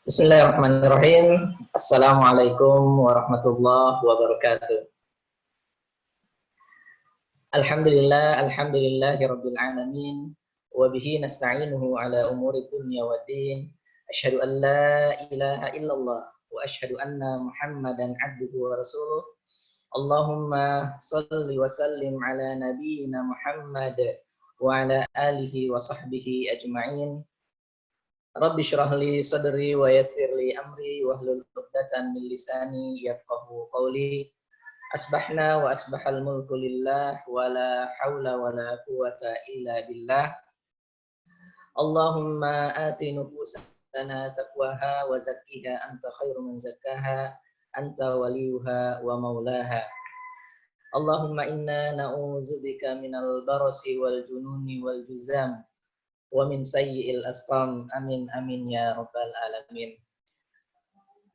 Bismillahirrahmanirrahim. Assalamualaikum warahmatullahi wabarakatuh. Alhamdulillahirabbil alamin wa bihi nasta'inuhu ala umuri dunya waddin. Asyhadu an la ilaha illallah wa asyhadu anna Muhammadan abduhu wa rasuluh. Allahumma shalli wa sallim ala nabiyyina Muhammad wa ala alihi wa sahbihi ajma'in. Rabbi syrah li sadri wa yassir li amri wahlul 'uqdatam min lisani yafqahu qawli. Asbahna wa asbahal mulku lillah wa la haula wa la quwwata illa billah. Allahumma ati nufusana taqwaha wa zakkiha anta khairu man zakkaha anta waliyuha wa maulaha. Allahumma inna na'udzubika minal barasi wal jununi wal juzam wa min sayyi'il asqam. Amin amin ya rabbal alamin.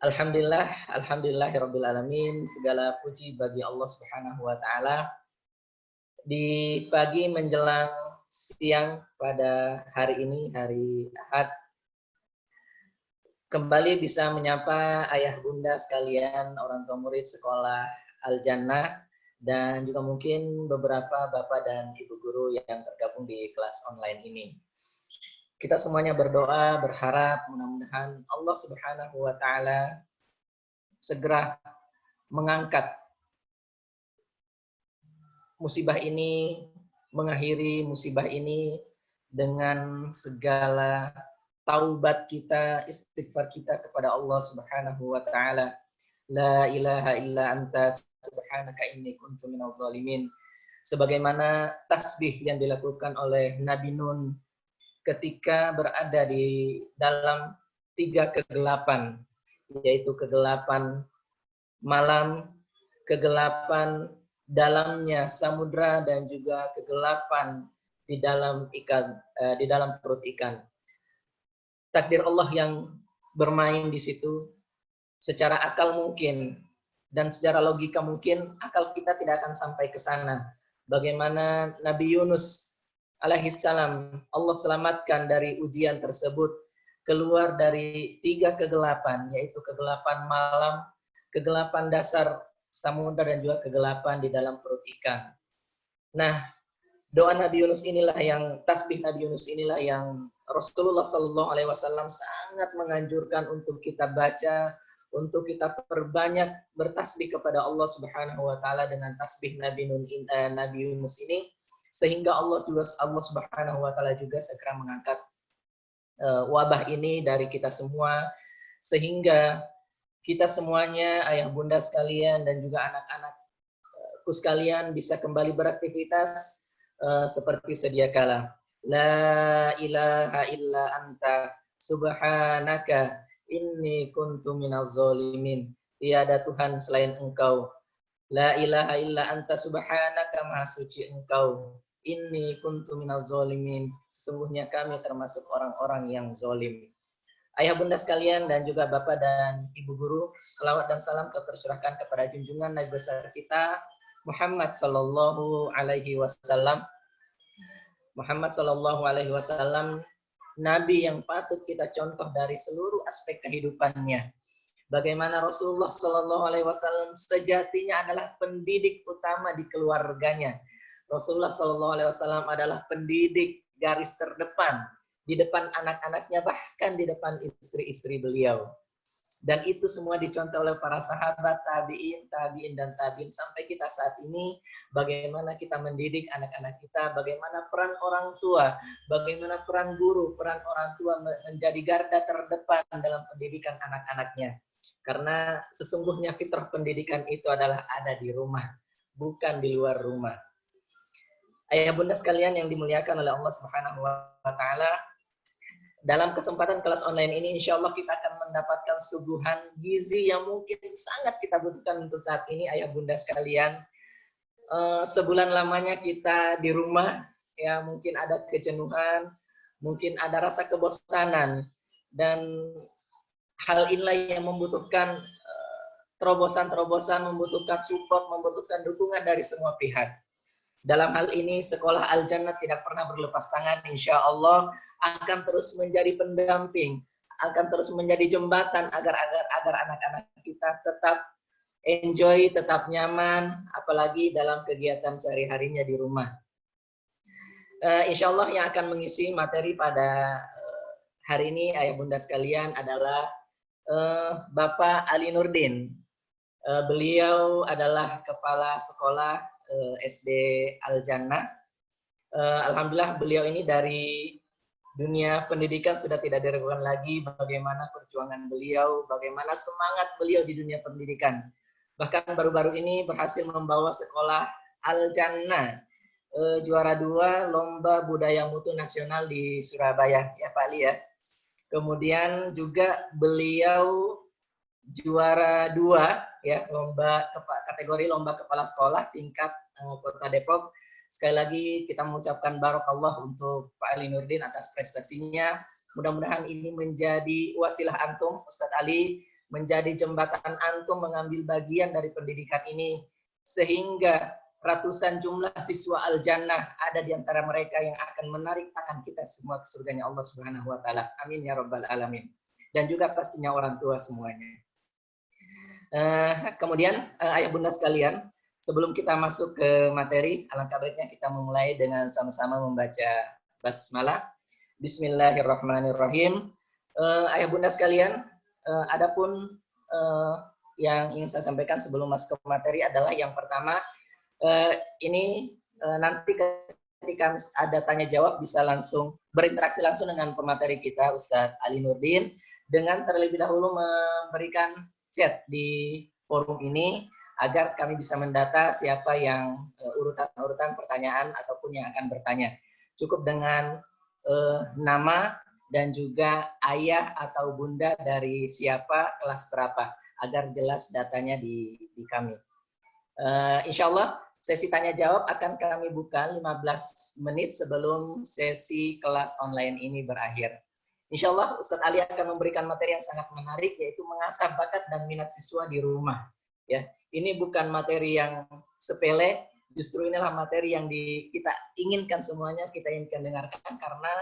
Alhamdulillahirabbil alamin. Segala puji bagi Allah Subhanahu wa taala. Di pagi menjelang siang pada hari ini, hari Ahad, kembali bisa menyapa ayah bunda sekalian, orang tua murid sekolah Al Jannah dan juga mungkin beberapa Bapak dan Ibu guru yang tergabung di kelas online ini. Kita semuanya berdoa, berharap mudah-mudahan Allah Subhanahu wa taala segera mengangkat musibah ini, mengakhiri musibah ini dengan segala taubat kita, istighfar kita kepada Allah Subhanahu wa taala. La ilaha illa anta subhanaka inni kuntu minadh dhalimin. Sebagaimana tasbih yang dilakukan oleh Nabi Nun ketika berada di dalam 3 kegelapan, yaitu kegelapan malam, kegelapan dalamnya samudra, dan juga kegelapan di dalam ikan, di dalam perut ikan. Takdir Allah yang bermain di situ. Secara akal mungkin dan secara logika mungkin akal kita tidak akan sampai ke sana. Bagaimana Nabi Yunus alaihissalam Allah selamatkan dari ujian tersebut, keluar dari 3 kegelapan, yaitu kegelapan malam, kegelapan dasar samudra, dan juga kegelapan di dalam perut ikan. Nah, doa Nabi Yunus inilah yang, tasbih Nabi Yunus inilah yang Rasulullah Shallallahu Alaihi Wasallam sangat menganjurkan untuk kita baca, untuk kita perbanyak bertasbih kepada Allah Subhanahu Wa Taala dengan tasbih Nabi Yunus ini, sehingga Allah Subhanahu Wa Taala juga segera mengangkat wabah ini dari kita semua, sehingga kita semuanya, ayah bunda sekalian dan juga anak-anakku sekalian, bisa kembali beraktivitas seperti sedia kala. La ilaha illa anta subhanaka inni kuntu minaz zalimin. Tiada Tuhan selain Engkau. La ilaha illa anta subhanaka, maha suci Engkau. Inni kuntu minaz zalimin. Sesungguhnya kami termasuk orang-orang yang zalim. Ayah bunda sekalian dan juga Bapak dan Ibu guru, selawat dan salam tercurahkan kepada junjungan Nabi besar kita Muhammad sallallahu alaihi wasallam. Muhammad sallallahu alaihi wasallam, nabi yang patut kita contoh dari seluruh aspek kehidupannya. Bagaimana Rasulullah sallallahu alaihi wasallam sejatinya adalah pendidik utama di keluarganya. Rasulullah sallallahu alaihi wasallam adalah pendidik garis terdepan di depan anak-anaknya, bahkan di depan istri-istri beliau. Dan itu semua dicontoh oleh para sahabat, tabi'in, dan tabi'in. Sampai kita saat ini, bagaimana kita mendidik anak-anak kita, bagaimana peran orang tua, bagaimana peran guru, peran orang tua menjadi garda terdepan dalam pendidikan anak-anaknya. Karena sesungguhnya fitrah pendidikan itu adalah ada di rumah, bukan di luar rumah. Ayah bunda sekalian yang dimuliakan oleh Allah Subhanahu wa Ta'ala, dalam kesempatan kelas online ini, insya Allah kita akan mendapatkan suguhan gizi yang mungkin sangat kita butuhkan untuk saat ini, ayah bunda sekalian. Sebulan lamanya kita di rumah, ya mungkin ada kejenuhan, mungkin ada rasa kebosanan, dan hal inilah yang membutuhkan terobosan-terobosan, membutuhkan support, membutuhkan dukungan dari semua pihak. Dalam hal ini, Sekolah Al-Jannah tidak pernah berlepas tangan, insya Allah akan terus menjadi pendamping, akan terus menjadi jembatan agar anak-anak kita tetap enjoy, tetap nyaman, apalagi dalam kegiatan sehari-harinya di rumah. Insya Allah yang akan mengisi materi pada hari ini, ayah bunda sekalian, adalah Bapak Ali Nurdin. Beliau adalah Kepala Sekolah SD Al-Jannah. Alhamdulillah beliau ini dari dunia pendidikan sudah tidak diragukan lagi bagaimana perjuangan beliau, bagaimana semangat beliau di dunia pendidikan. Bahkan baru-baru ini berhasil membawa Sekolah Al-Jannah juara 2 Lomba Budaya Mutu Nasional di Surabaya, ya Pak Ali ya. Kemudian juga beliau juara 2 ya kategori lomba kepala sekolah tingkat Kota Depok. Sekali lagi kita mengucapkan barokallah untuk Pak Ali Nurdin atas prestasinya. Mudah-mudahan ini menjadi wasilah antum, Ustadz Ali, menjadi jembatan antum mengambil bagian dari pendidikan ini, sehingga ratusan jumlah siswa Al-Jannah ada di antara mereka yang akan menarik tangan kita semua ke surganya Allah Subhanahu wa Ta'ala. Amin ya Rabbal Alamin. Dan juga pastinya orang tua semuanya. Kemudian ayah bunda sekalian, Sebelum kita masuk ke materi, alangkah baiknya kita memulai dengan sama-sama membaca basmalah. Bismillahirrahmanirrahim. Ayah bunda sekalian, adapun yang ingin saya sampaikan sebelum masuk ke materi adalah yang pertama, nanti ketika ada tanya jawab bisa langsung berinteraksi langsung dengan pemateri kita Ustadz Ali Nurdin dengan terlebih dahulu memberikan chat di forum ini agar kami bisa mendata siapa yang urutan-urutan pertanyaan ataupun yang akan bertanya. Cukup dengan nama dan juga ayah atau bunda dari siapa, kelas berapa, agar jelas datanya di kami. Insya Allah sesi tanya jawab akan kami buka 15 menit sebelum sesi kelas online ini berakhir. Insya Allah Ustadz Ali akan memberikan materi yang sangat menarik, yaitu mengasah bakat dan minat siswa di rumah. Ya, ini bukan materi yang sepele, justru inilah materi yang kita inginkan semuanya, kita inginkan dengarkan, karena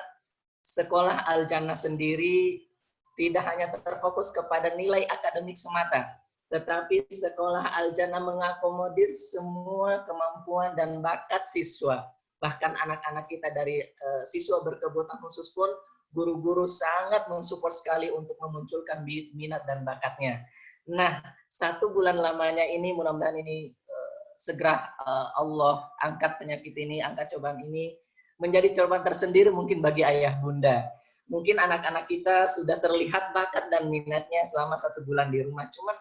sekolah Al-Jannah sendiri tidak hanya terfokus kepada nilai akademik semata, tetapi sekolah Al-Jannah mengakomodir semua kemampuan dan bakat siswa. Bahkan anak-anak kita dari siswa berkebutuhan khusus pun, guru-guru sangat mensupport sekali untuk memunculkan minat dan bakatnya. Nah, 1 bulan lamanya ini, mudah-mudahan ini segera Allah angkat penyakit ini, angkat cobaan ini, menjadi cobaan tersendiri mungkin bagi ayah bunda. Mungkin anak-anak kita sudah terlihat bakat dan minatnya selama 1 bulan di rumah, cuman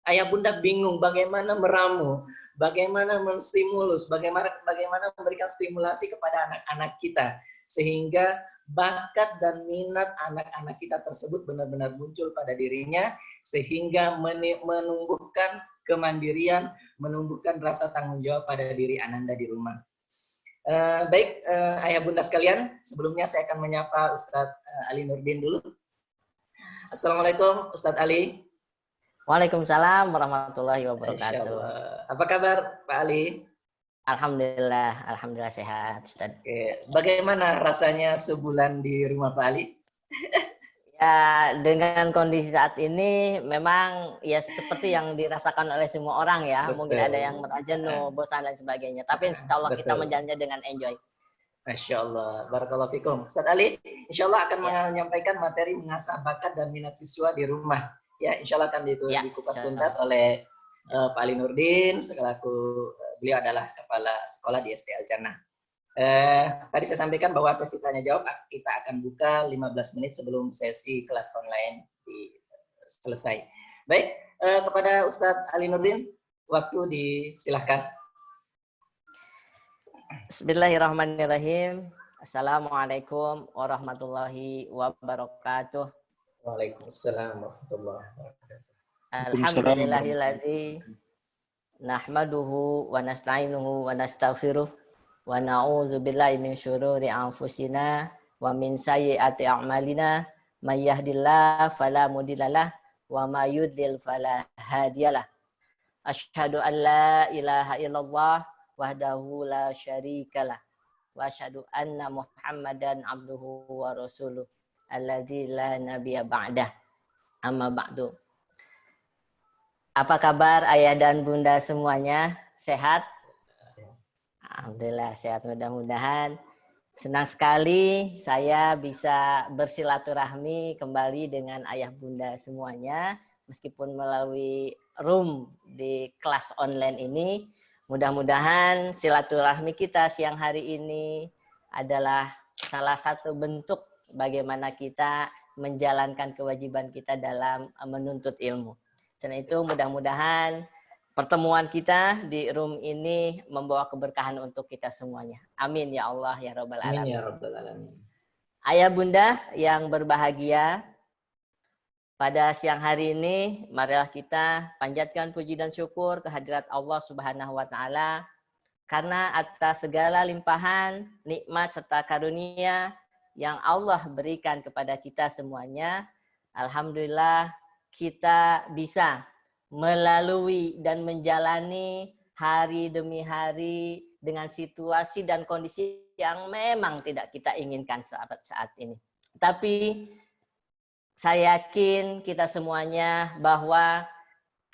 ayah bunda bingung bagaimana meramu, bagaimana menstimulus, bagaimana memberikan stimulasi kepada anak-anak kita, sehingga bakat dan minat anak-anak kita tersebut benar-benar muncul pada dirinya, sehingga menumbuhkan kemandirian, menumbuhkan rasa tanggung jawab pada diri Ananda di rumah. Baik, ayah bunda sekalian, sebelumnya saya akan menyapa Ustadz Ali Nurdin dulu. Assalamualaikum Ustadz Ali. Waalaikumsalam warahmatullahi wabarakatuh. Apa kabar Pak Ali? Alhamdulillah sehat, Ustaz. Oke. Bagaimana rasanya sebulan di rumah Pak Ali? Ya, dengan kondisi saat ini memang ya seperti yang dirasakan oleh semua orang ya. Betul. Mungkin ada yang merasa jenuh, bosan dan sebagainya. Tapi insya Allah kita menjalannya dengan enjoy. Masya Allah. Barakallahu fikum. Ustaz Ali, insya Allah akan menyampaikan materi mengasah bakat dan minat siswa di rumah. Ya, insya Allah akan dikupas tuntas oleh Pak Ali Nurdin, selaku beliau adalah kepala sekolah di SD Al-Jannah. Tadi saya sampaikan bahwa sesi tanya jawab kita akan buka 15 menit sebelum sesi kelas online selesai. Baik, kepada Ustadz Ali Nurdin, waktu disilahkan. Bismillahirrahmanirrahim. Assalamualaikum warahmatullahi wabarakatuh. Waalaikumsalam warahmatullahi wabarakatuh. Alhamdulillahilladzi nahmaduhu wa nasta'inuhu wa nastaghfiruh wa na'udzu billahi min syururi anfusina wa min sayyiati a'malina may yahdihillahu fala mudhillalah wa may yudlil fala hadiyalah. Asyhadu an la ilaha illallah wahdahu la syarikalah wa asyhadu anna Muhammadan abduhu wa rasuluh alladzi la nabiyya ba'dah. Amma ba'du. Apa kabar ayah dan bunda semuanya? Sehat? Alhamdulillah sehat, mudah-mudahan. Senang sekali saya bisa bersilaturahmi kembali dengan ayah bunda semuanya, meskipun melalui room di kelas online ini. Mudah-mudahan silaturahmi kita siang hari ini adalah salah satu bentuk bagaimana kita menjalankan kewajiban kita dalam menuntut ilmu. Dan itu mudah-mudahan pertemuan kita di room ini membawa keberkahan untuk kita semuanya. Amin ya Allah ya Rabbal Alamin. Amin ya Rabbal Alamin. Ayah bunda yang berbahagia, pada siang hari ini marilah kita panjatkan puji dan syukur kehadirat Allah Subhanahu wa taala karena atas segala limpahan nikmat serta karunia yang Allah berikan kepada kita semuanya. Alhamdulillah kita bisa melalui dan menjalani hari demi hari dengan situasi dan kondisi yang memang tidak kita inginkan saat ini. Tapi saya yakin kita semuanya bahwa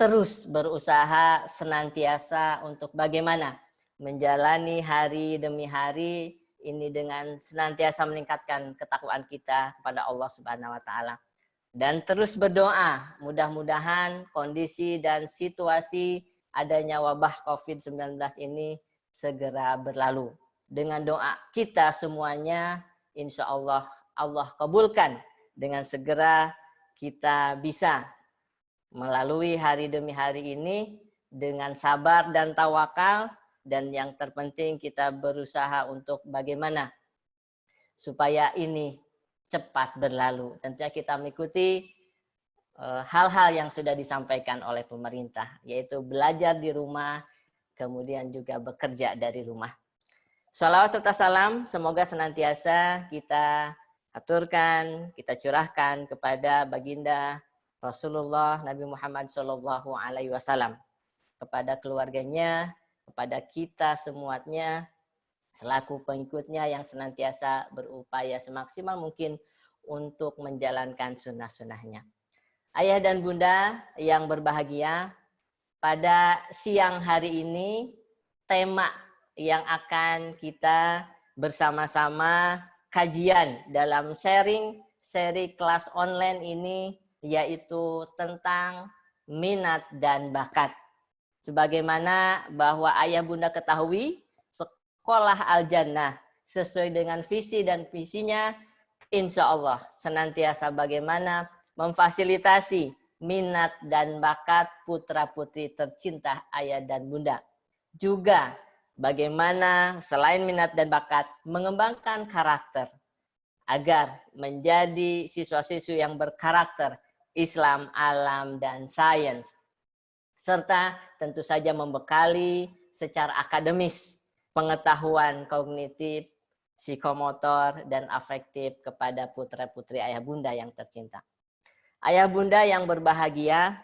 terus berusaha senantiasa untuk bagaimana menjalani hari demi hari ini dengan senantiasa meningkatkan ketakwaan kita kepada Allah Subhanahu wa taala. Dan terus berdoa, mudah-mudahan kondisi dan situasi adanya wabah COVID-19 ini segera berlalu. Dengan doa kita semuanya, insya Allah Allah kabulkan. Dengan segera kita bisa melalui hari demi hari ini dengan sabar dan tawakal. Dan yang terpenting kita berusaha untuk bagaimana supaya ini cepat berlalu. Tentunya kita mengikuti hal-hal yang sudah disampaikan oleh pemerintah, yaitu belajar di rumah, kemudian juga bekerja dari rumah. Shalawat serta salam semoga senantiasa kita aturkan, kita curahkan kepada baginda Rasulullah Nabi Muhammad SAW, kepada keluarganya, kepada kita semuanya, selaku pengikutnya yang senantiasa berupaya semaksimal mungkin untuk menjalankan sunnah-sunnahnya. Ayah dan bunda yang berbahagia, pada siang hari ini tema yang akan kita bersama-sama kajian dalam seri kelas online ini yaitu tentang minat dan bakat. Sebagaimana bahwa ayah bunda ketahui, Sekolah Al-Jannah sesuai dengan visi dan visinya, insya Allah senantiasa bagaimana memfasilitasi minat dan bakat putra-putri tercinta ayah dan bunda. Juga bagaimana selain minat dan bakat mengembangkan karakter agar menjadi siswa-siswi yang berkarakter Islam, alam, dan sains. Serta tentu saja membekali secara akademis pengetahuan kognitif, psikomotor, dan afektif kepada putra-putri ayah bunda yang tercinta. Ayah bunda yang berbahagia,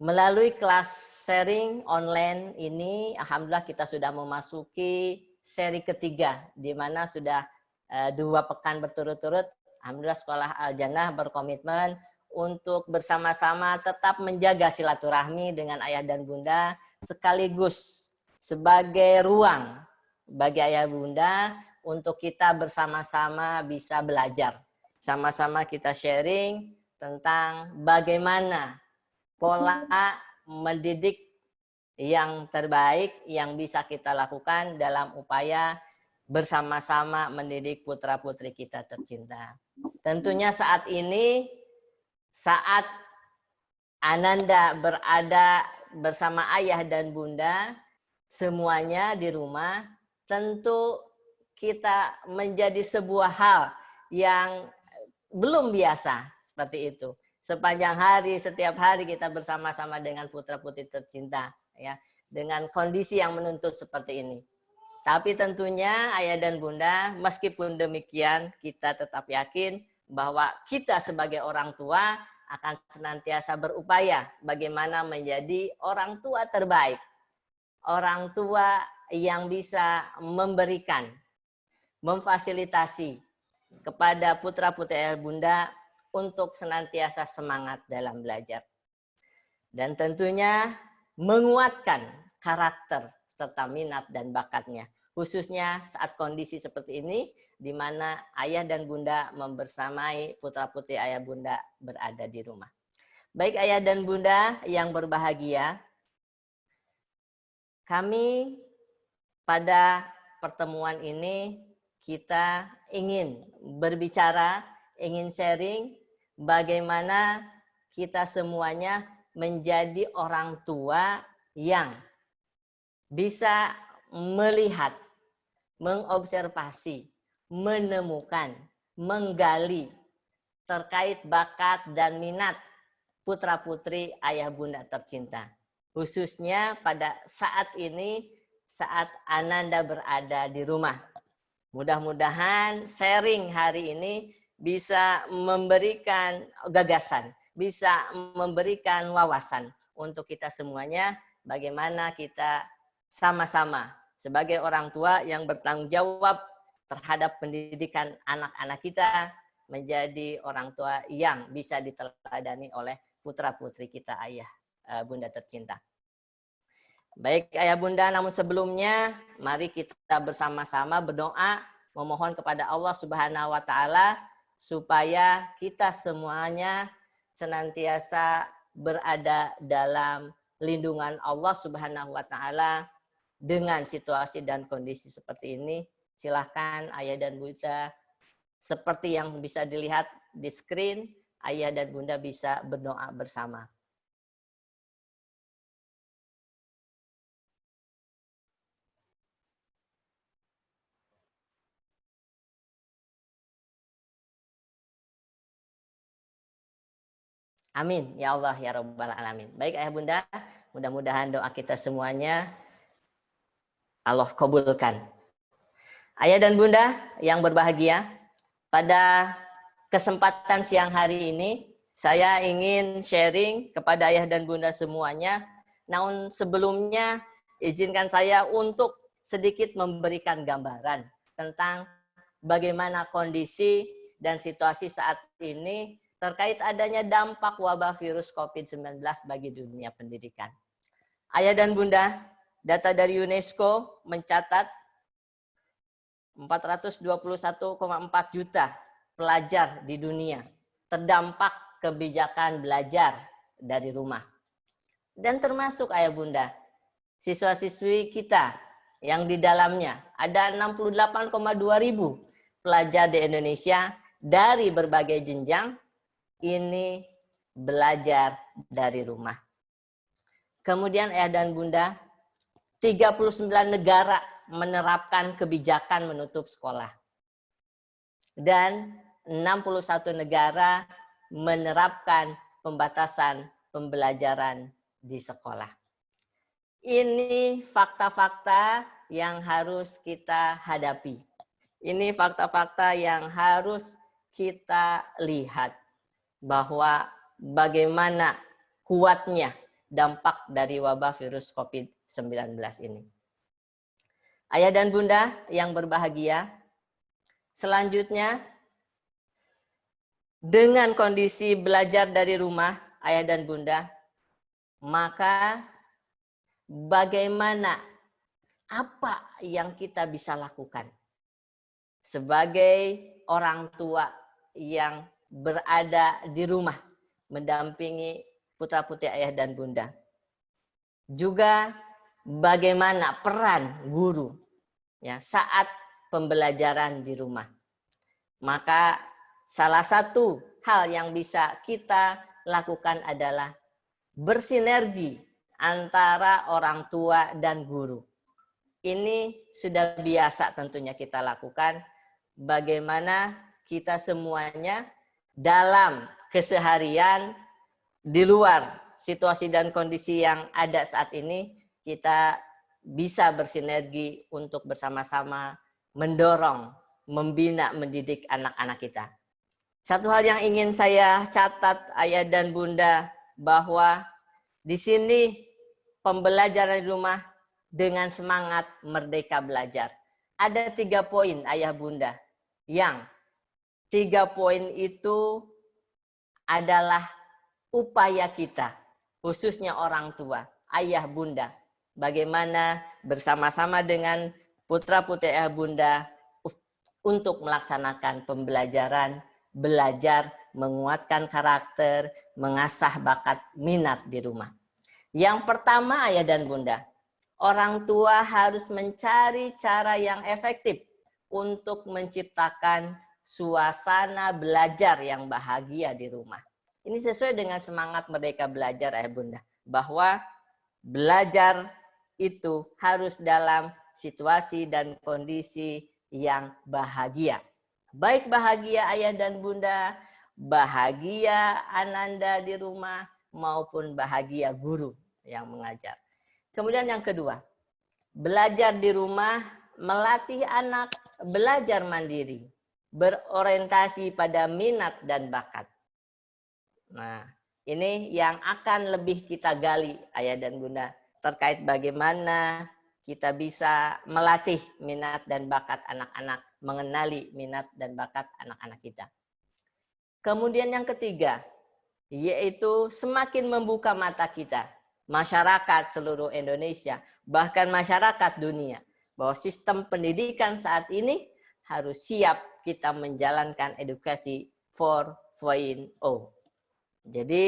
melalui kelas sharing online ini, alhamdulillah kita sudah memasuki seri ketiga, di mana sudah 2 pekan berturut-turut, alhamdulillah Sekolah Al-Jannah berkomitmen untuk bersama-sama tetap menjaga silaturahmi dengan ayah dan bunda, sekaligus sebagai ruang bagi ayah bunda untuk kita bersama-sama bisa belajar. Sama-sama kita sharing tentang bagaimana pola mendidik yang terbaik yang bisa kita lakukan dalam upaya bersama-sama mendidik putra-putri kita tercinta. Tentunya saat ini, saat Ananda berada bersama ayah dan bunda, semuanya di rumah, tentu kita menjadi sebuah hal yang belum biasa seperti itu. Sepanjang hari, setiap hari kita bersama-sama dengan putra-putri tercinta, ya, dengan kondisi yang menuntut seperti ini. Tapi tentunya ayah dan bunda, meskipun demikian kita tetap yakin bahwa kita sebagai orang tua akan senantiasa berupaya bagaimana menjadi orang tua terbaik. Orang tua yang bisa memberikan, memfasilitasi kepada putra-putri ayah bunda untuk senantiasa semangat dalam belajar. Dan tentunya menguatkan karakter serta minat dan bakatnya. Khususnya saat kondisi seperti ini, di mana ayah dan bunda membersamai putra-putri ayah bunda berada di rumah. Baik ayah dan bunda yang berbahagia, kami pada pertemuan ini kita ingin berbicara, ingin sharing bagaimana kita semuanya menjadi orang tua yang bisa melihat, mengobservasi, menemukan, menggali terkait bakat dan minat putra-putri ayah bunda tercinta. Khususnya pada saat ini, saat Ananda berada di rumah. Mudah-mudahan sharing hari ini bisa memberikan gagasan, bisa memberikan wawasan untuk kita semuanya, bagaimana kita sama-sama sebagai orang tua yang bertanggung jawab terhadap pendidikan anak-anak kita, menjadi orang tua yang bisa diteladani oleh putra-putri kita, ayah, bunda tercinta. Baik ayah bunda, namun sebelumnya mari kita bersama-sama berdoa memohon kepada Allah Subhanahu wa taala supaya kita semuanya senantiasa berada dalam lindungan Allah Subhanahu wa taala dengan situasi dan kondisi seperti ini. Silahkan ayah dan bunda, seperti yang bisa dilihat di screen, ayah dan bunda bisa berdoa bersama. Amin ya Allah ya Rabbal Alamin. Baik ayah bunda, mudah-mudahan doa kita semuanya Allah kabulkan. Ayah dan bunda yang berbahagia, pada kesempatan siang hari ini saya ingin sharing kepada ayah dan bunda semuanya. Namun sebelumnya izinkan saya untuk sedikit memberikan gambaran tentang bagaimana kondisi dan situasi saat ini terkait adanya dampak wabah virus COVID-19 bagi dunia pendidikan. Ayah dan bunda, data dari UNESCO mencatat 421,4 juta pelajar di dunia terdampak kebijakan belajar dari rumah. Dan termasuk ayah bunda, siswa-siswi kita yang di dalamnya ada 68,2 ribu pelajar di Indonesia dari berbagai jenjang ini belajar dari rumah. Kemudian ayah dan bunda, 39 negara menerapkan kebijakan menutup sekolah. Dan 61 negara menerapkan pembatasan pembelajaran di sekolah. Ini fakta-fakta yang harus kita hadapi. Ini fakta-fakta yang harus kita lihat bahwa bagaimana kuatnya dampak dari wabah virus COVID-19 ini. Ayah dan bunda yang berbahagia, selanjutnya dengan kondisi belajar dari rumah, ayah dan bunda, maka bagaimana, apa yang kita bisa lakukan sebagai orang tua yang berada di rumah mendampingi putra-putri ayah dan bunda. Juga bagaimana peran guru ya saat pembelajaran di rumah. Maka salah satu hal yang bisa kita lakukan adalah bersinergi antara orang tua dan guru. Ini sudah biasa tentunya kita lakukan. Bagaimana kita semuanya dalam keseharian di luar situasi dan kondisi yang ada saat ini, kita bisa bersinergi untuk bersama-sama mendorong, membina, mendidik anak-anak kita. Satu hal yang ingin saya catat ayah dan bunda, bahwa di sini pembelajaran di rumah dengan semangat merdeka belajar. Ada 3 poin ayah bunda, yang 3 poin itu adalah upaya kita, khususnya orang tua, ayah bunda, bagaimana bersama-sama dengan putra-putri ayah bunda untuk melaksanakan pembelajaran, belajar, menguatkan karakter, mengasah bakat, minat di rumah. Yang pertama ayah dan bunda, orang tua harus mencari cara yang efektif untuk menciptakan suasana belajar yang bahagia di rumah. Ini sesuai dengan semangat merdeka belajar ayah bunda, bahwa belajar itu harus dalam situasi dan kondisi yang bahagia. Baik bahagia ayah dan bunda, bahagia ananda di rumah, maupun bahagia guru yang mengajar. Kemudian yang kedua, belajar di rumah melatih anak belajar mandiri, berorientasi pada minat dan bakat. Nah, ini yang akan lebih kita gali ayah dan bunda, terkait bagaimana kita bisa melatih minat dan bakat anak-anak, mengenali minat dan bakat anak-anak kita. Kemudian yang ketiga, yaitu semakin membuka mata kita, masyarakat seluruh Indonesia, bahkan masyarakat dunia, bahwa sistem pendidikan saat ini harus siap kita menjalankan edukasi 4.0. Jadi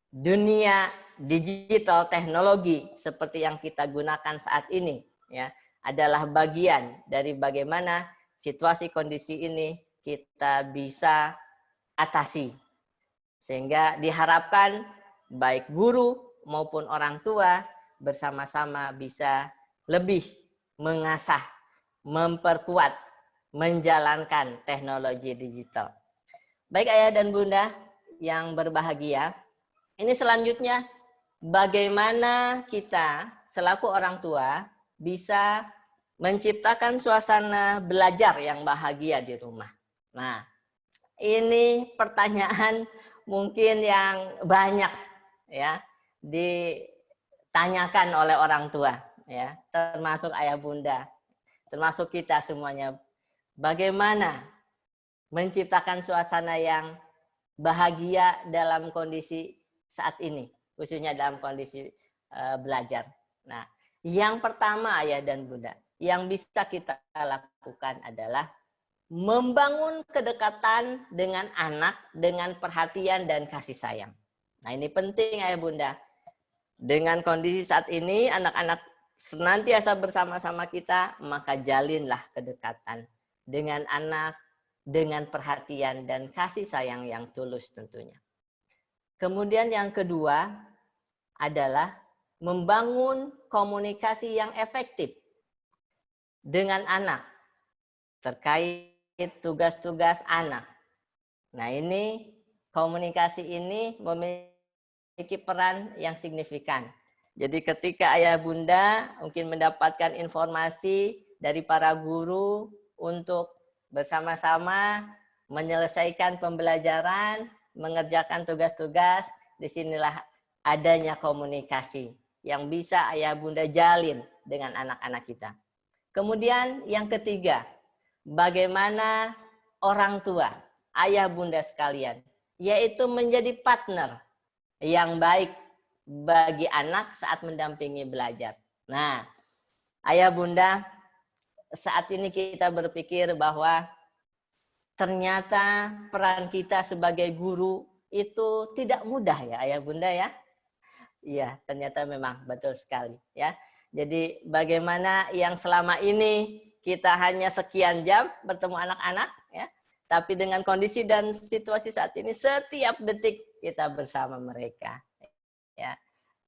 dunia digital teknologi seperti yang kita gunakan saat ini ya adalah bagian dari bagaimana situasi kondisi ini kita bisa atasi. Sehingga diharapkan baik guru maupun orang tua bersama-sama bisa lebih mengasah, memperkuat, menjalankan teknologi digital. Baik ayah dan bunda yang berbahagia, ini selanjutnya bagaimana kita selaku orang tua bisa menciptakan suasana belajar yang bahagia di rumah. Nah, ini pertanyaan mungkin yang banyak ya ditanyakan oleh orang tua ya, termasuk ayah bunda, termasuk kita semuanya. Bagaimana menciptakan suasana yang bahagia dalam kondisi saat ini, khususnya dalam kondisi belajar. Nah, yang pertama ayah dan bunda, yang bisa kita lakukan adalah membangun kedekatan dengan anak dengan perhatian dan kasih sayang. Nah, ini penting ayah bunda. Dengan kondisi saat ini, anak-anak senantiasa bersama-sama kita, maka jalinlah kedekatan dengan anak dengan perhatian dan kasih sayang yang tulus tentunya. Kemudian yang kedua adalah membangun komunikasi yang efektif dengan anak terkait tugas-tugas anak. Nah, ini komunikasi ini memiliki peran yang signifikan. Jadi ketika ayah bunda mungkin mendapatkan informasi dari para guru untuk bersama-sama menyelesaikan pembelajaran, mengerjakan tugas-tugas, disinilah adanya komunikasi yang bisa ayah bunda jalin dengan anak-anak kita. Kemudian yang ketiga, bagaimana orang tua, ayah bunda sekalian, yaitu menjadi partner yang baik bagi anak saat mendampingi belajar. Nah, ayah bunda, saat ini kita berpikir bahwa ternyata peran kita sebagai guru itu tidak mudah ya ayah bunda ya. Iya, ternyata memang betul sekali ya. Jadi bagaimana yang selama ini kita hanya sekian jam bertemu anak-anak ya, tapi dengan kondisi dan situasi saat ini setiap detik kita bersama mereka ya.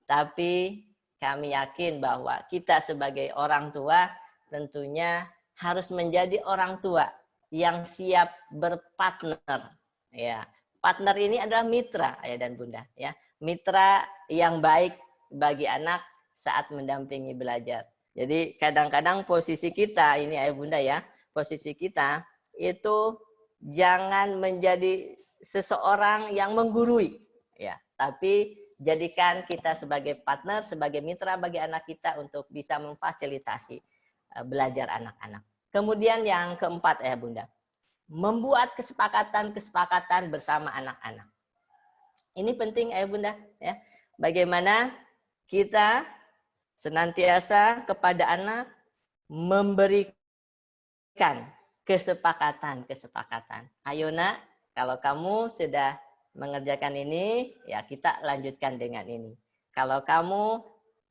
Tapi kami yakin bahwa kita sebagai orang tua tentunya harus menjadi orang tua yang siap berpartner ya. Partner ini adalah mitra ayah dan bunda ya. Mitra yang baik bagi anak saat mendampingi belajar. Jadi kadang-kadang posisi kita ini ayah bunda ya, posisi kita itu jangan menjadi seseorang yang menggurui ya, tapi jadikan kita sebagai partner, sebagai mitra bagi anak kita untuk bisa memfasilitasi belajar anak-anak. Kemudian yang keempat ayah bunda, membuat kesepakatan-kesepakatan bersama anak-anak. Ini penting ayah bunda ya. Bagaimana kita senantiasa kepada anak memberikan kesepakatan. Ayo nak, kalau kamu sudah mengerjakan ini, ya kita lanjutkan dengan ini. Kalau kamu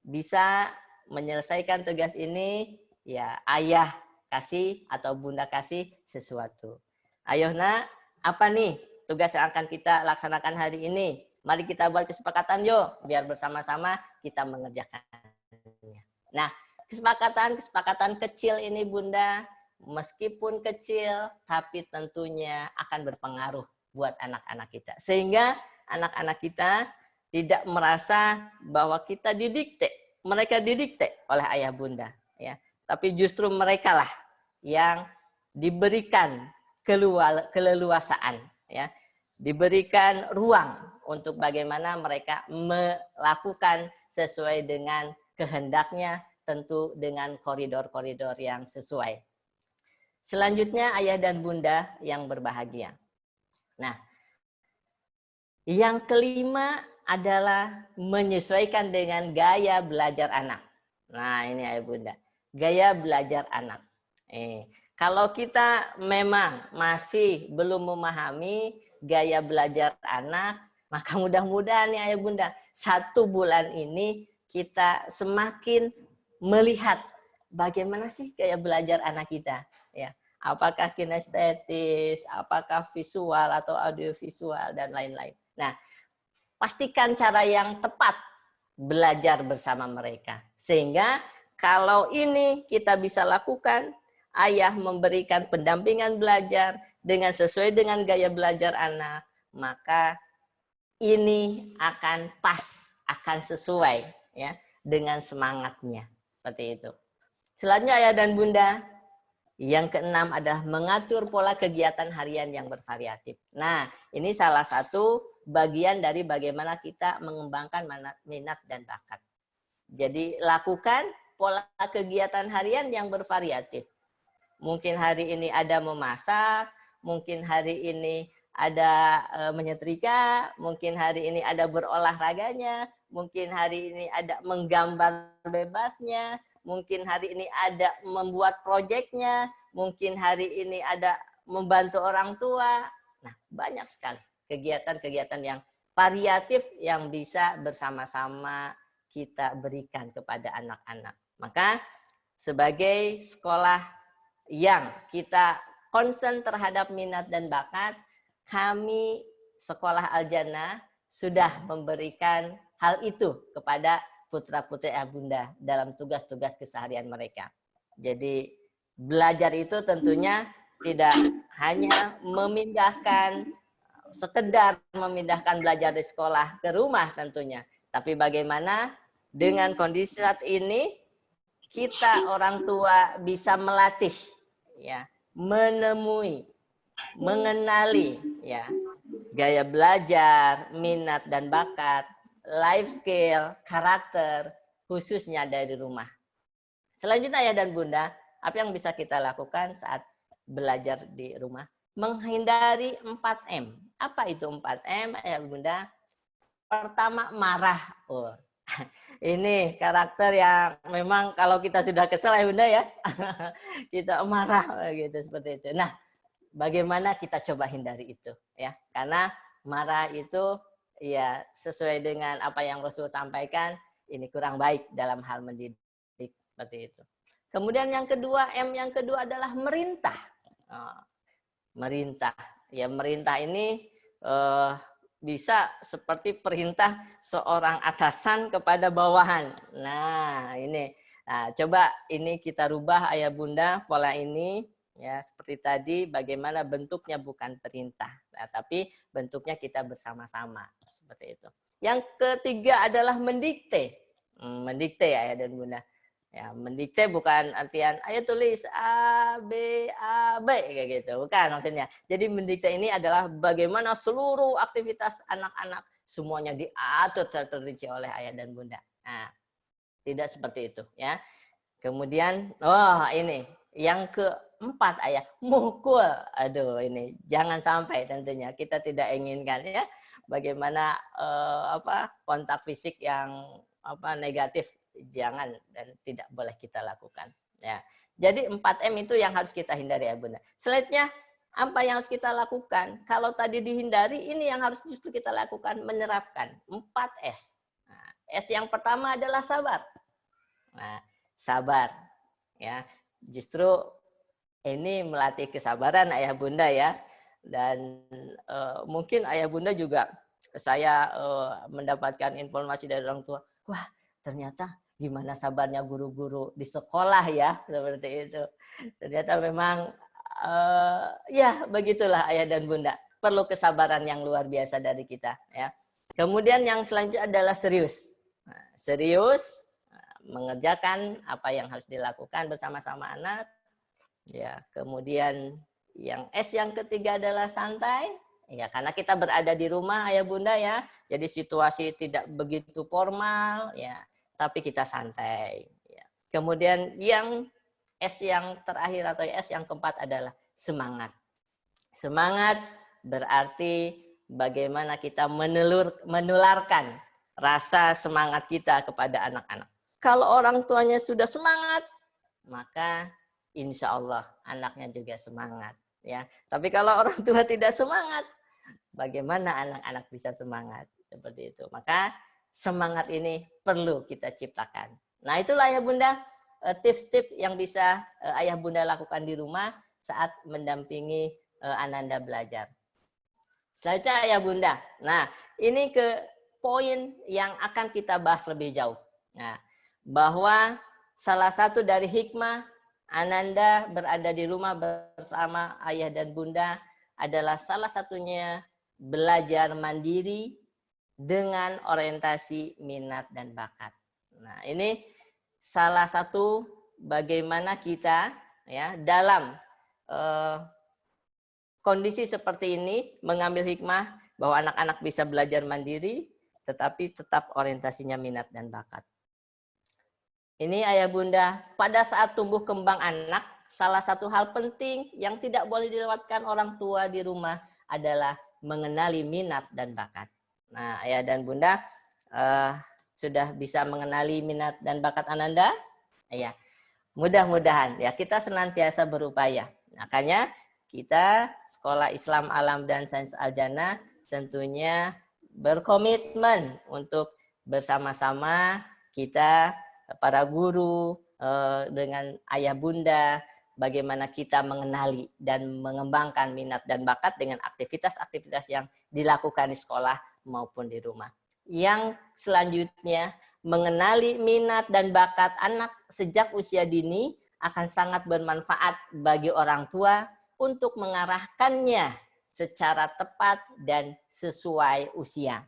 bisa menyelesaikan tugas ini, ya ayah kasih atau bunda kasih sesuatu. Ayo nak, apa nih tugas yang akan kita laksanakan hari ini? Mari kita buat kesepakatan yuk, biar bersama-sama kita mengerjakannya. Nah, kesepakatan kecil ini bunda, meskipun kecil, tapi tentunya akan berpengaruh buat anak-anak kita. Sehingga anak-anak kita tidak merasa bahwa kita didikte, mereka didikte oleh ayah bunda. Ya. Tapi justru mereka lah yang diberikan keleluasaan. Ya. Diberikan ruang untuk bagaimana mereka melakukan sesuai dengan kehendaknya, tentu dengan koridor-koridor yang sesuai. Selanjutnya ayah dan bunda yang berbahagia. Nah, Yang kelima adalah menyesuaikan dengan gaya belajar anak. Nah, ini Ayah Bunda. Gaya belajar anak. Kalau kita memang masih belum memahami gaya belajar anak, maka mudah-mudahan nih Ayah Bunda, 1 bulan ini kita semakin melihat bagaimana sih gaya belajar anak kita. Ya, apakah kinestetis, apakah visual atau audiovisual, dan lain-lain. Nah, pastikan cara yang tepat belajar bersama mereka. Sehingga kalau ini kita bisa lakukan, ayah memberikan pendampingan belajar dengan sesuai dengan gaya belajar anak, maka ini akan pas, akan sesuai ya dengan semangatnya. Seperti itu. Selanjutnya ayah dan bunda, yang keenam adalah mengatur pola kegiatan harian yang bervariatif. Nah, ini salah satu bagian dari bagaimana kita mengembangkan minat dan bakat. Jadi, lakukan pola kegiatan harian yang bervariatif. Mungkin hari ini ada memasak, mungkin hari ini ada menyetrika, mungkin hari ini ada berolahraganya, mungkin hari ini ada menggambar bebasnya, mungkin hari ini ada membuat proyeknya, mungkin hari ini ada membantu orang tua. Nah, banyak sekali kegiatan-kegiatan yang variatif yang bisa bersama-sama kita berikan kepada anak-anak. Maka sebagai sekolah yang kita concern terhadap minat dan bakat, kami Sekolah Al-Jannah sudah memberikan hal itu kepada putra-putri Ayah Bunda dalam tugas-tugas keseharian mereka. Jadi belajar itu tentunya tidak hanya sekedar memindahkan belajar di sekolah ke rumah tentunya, tapi bagaimana dengan kondisi saat ini kita orang tua bisa melatih ya, menemui, mengenali ya gaya belajar, minat dan bakat, life skill, karakter khususnya dari rumah. Selanjutnya ayah dan bunda, apa yang bisa kita lakukan saat belajar di rumah? Menghindari 4M. Apa itu 4M ayah bunda? Pertama, marah. Oh, ini karakter yang memang kalau kita sudah kesel ya bunda ya, kita marah gitu seperti itu. Nah, bagaimana kita coba hindari itu ya? Karena marah itu ya sesuai dengan apa yang Rasul sampaikan, ini kurang baik dalam hal mendidik seperti itu. Kemudian yang kedua, M yang kedua adalah merintah. Merintah. Ya, merintah ini bisa seperti perintah seorang atasan kepada bawahan. Nah, ini. Nah, coba ini kita rubah ayah bunda pola ini ya, seperti tadi bagaimana bentuknya bukan perintah, nah, tapi bentuknya kita bersama-sama seperti itu. Yang ketiga adalah mendikte. Mendikte ayah dan bunda. Ya, mendikte bukan artian ayo tulis A, B, kayak gitu. Bukan maksudnya. Jadi mendikte ini adalah bagaimana seluruh aktivitas anak-anak semuanya diatur terperinci oleh ayah dan bunda. Nah, tidak seperti itu ya. Kemudian, ini yang keempat ayah, mukul. Aduh, ini jangan sampai tentunya kita tidak inginkan ya. Bagaimana kontak fisik yang negatif, jangan dan tidak boleh kita lakukan ya. Jadi 4M itu yang harus kita hindari ya bunda. Selanjutnya apa yang harus kita lakukan? Kalau tadi dihindari, ini yang harus justru kita lakukan, menerapkan 4S. Nah, S yang pertama adalah sabar. Nah, sabar ya. Justru ini melatih kesabaran ayah bunda ya. Dan mungkin ayah bunda juga saya mendapatkan informasi dari orang tua, wah ternyata gimana sabarnya guru-guru di sekolah ya, seperti itu. Ternyata memang ya begitulah ayah dan bunda, perlu kesabaran yang luar biasa dari kita ya. Kemudian yang selanjutnya adalah serius. Nah, serius mengerjakan apa yang harus dilakukan bersama-sama anak ya. Kemudian yang S yang ketiga adalah santai ya, karena kita berada di rumah ayah bunda ya, jadi situasi tidak begitu formal ya, tapi kita santai ya. Kemudian yang S yang terakhir atau S yang keempat adalah semangat. Semangat berarti bagaimana kita menularkan rasa semangat kita kepada anak-anak. Kalau orang tuanya sudah semangat, maka insya Allah anaknya juga semangat. Ya, tapi kalau orang tua tidak semangat, bagaimana anak-anak bisa semangat? Seperti itu. Maka semangat ini perlu kita ciptakan. Nah, itulah ya Bunda, tips-tips yang bisa ayah bunda lakukan di rumah saat mendampingi Ananda belajar. Selanjutnya ayah bunda. Nah, ini ke poin yang akan kita bahas lebih jauh. Nah, bahwa salah satu dari hikmah Ananda berada di rumah bersama ayah dan bunda adalah salah satunya belajar mandiri dengan orientasi minat dan bakat. Nah, ini salah satu bagaimana kita ya dalam kondisi seperti ini mengambil hikmah bahwa anak-anak bisa belajar mandiri tetapi tetap orientasinya minat dan bakat. Ini ayah bunda, pada saat tumbuh kembang anak, salah satu hal penting yang tidak boleh dilewatkan orang tua di rumah adalah mengenali minat dan bakat. Nah, ayah dan bunda sudah bisa mengenali minat dan bakat Ananda? Ya, mudah-mudahan ya kita senantiasa berupaya. Makanya kita Sekolah Islam Alam dan Sains Al-Jannah tentunya berkomitmen untuk bersama-sama kita para guru dengan ayah bunda bagaimana kita mengenali dan mengembangkan minat dan bakat dengan aktivitas-aktivitas yang dilakukan di sekolah maupun di rumah. Yang selanjutnya, mengenali minat dan bakat anak sejak usia dini akan sangat bermanfaat bagi orang tua untuk mengarahkannya secara tepat dan sesuai usia.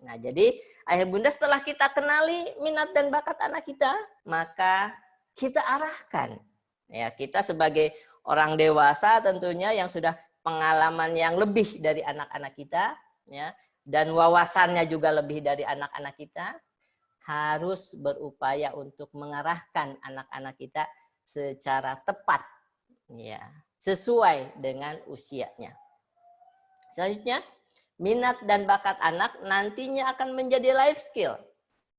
Nah, jadi ayah bunda setelah kita kenali minat dan bakat anak kita, maka kita arahkan. Ya, kita sebagai orang dewasa tentunya yang sudah pengalaman yang lebih dari anak-anak kita, ya, dan wawasannya juga lebih dari anak-anak kita, harus berupaya untuk mengarahkan anak-anak kita secara tepat, ya, sesuai dengan usianya. Selanjutnya, minat dan bakat anak nantinya akan menjadi life skill,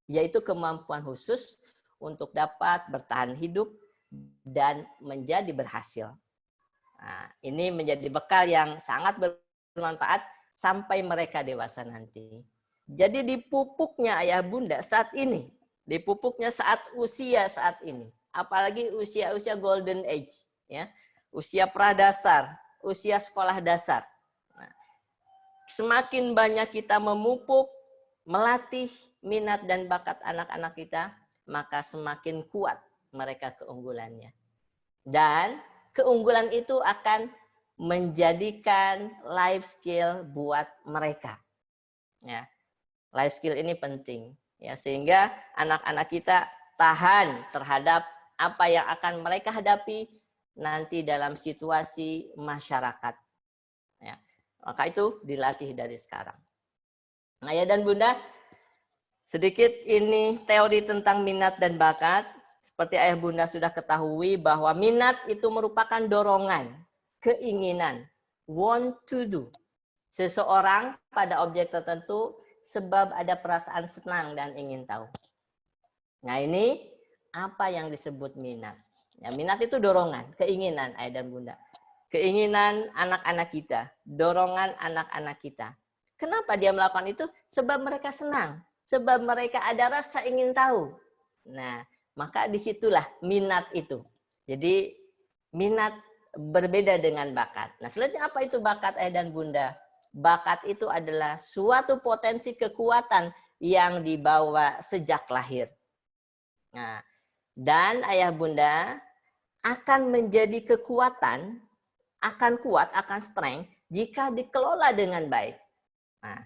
yaitu kemampuan khusus untuk dapat bertahan hidup dan menjadi berhasil. Nah, ini menjadi bekal yang sangat bermanfaat sampai mereka dewasa nanti. Jadi dipupuknya ayah bunda saat ini, dipupuknya saat usia saat ini, apalagi usia-usia golden age, ya, usia pradasar, usia sekolah dasar. Nah, semakin banyak kita memupuk, melatih minat dan bakat anak-anak kita, maka semakin kuat mereka keunggulannya. Dan keunggulan itu akan menjadikan life skill buat mereka. Ya, life skill ini penting, ya, sehingga anak-anak kita tahan terhadap apa yang akan mereka hadapi nanti dalam situasi masyarakat. Ya, maka itu dilatih dari sekarang. Ayah dan bunda, sedikit ini teori tentang minat dan bakat. Seperti ayah bunda sudah ketahui bahwa minat itu merupakan dorongan, keinginan, want to do seseorang pada objek tertentu sebab ada perasaan senang dan ingin tahu. Nah, ini apa yang disebut minat. Ya, minat itu dorongan, keinginan ayah dan bunda. Keinginan anak-anak kita, dorongan anak-anak kita. Kenapa dia melakukan itu? Sebab mereka senang, sebab mereka ada rasa ingin tahu. Nah, maka disitulah minat itu. Jadi minat berbeda dengan bakat. Nah, selanjutnya apa itu bakat ayah dan bunda? Bakat itu adalah suatu potensi kekuatan yang dibawa sejak lahir. Nah, dan ayah bunda akan menjadi kekuatan, akan kuat, akan strength jika dikelola dengan baik. Nah,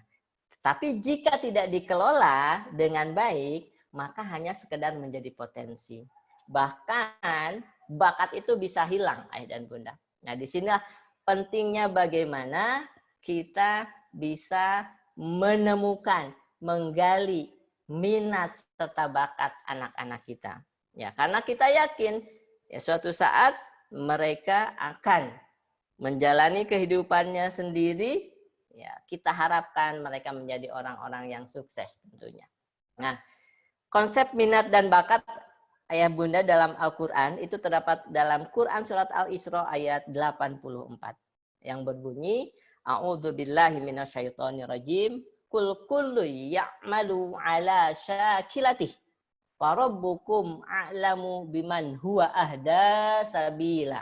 tapi jika tidak dikelola dengan baik, maka hanya sekedar menjadi potensi. Bahkan bakat itu bisa hilang, ayah dan bunda. Nah, disinilah pentingnya bagaimana kita bisa menemukan, menggali minat serta bakat anak-anak kita. Ya, karena kita yakin ya suatu saat mereka akan menjalani kehidupannya sendiri, ya kita harapkan mereka menjadi orang-orang yang sukses tentunya. Nah, konsep minat dan bakat ayah bunda dalam Al-Quran itu terdapat dalam Quran surat Al-Isra ayat 84 yang berbunyi A'udzubillahi minasyaitonirrajim kul kullu ya'malu ala syakilatih wa rabbukum a'lamu biman huwa ahda sabila.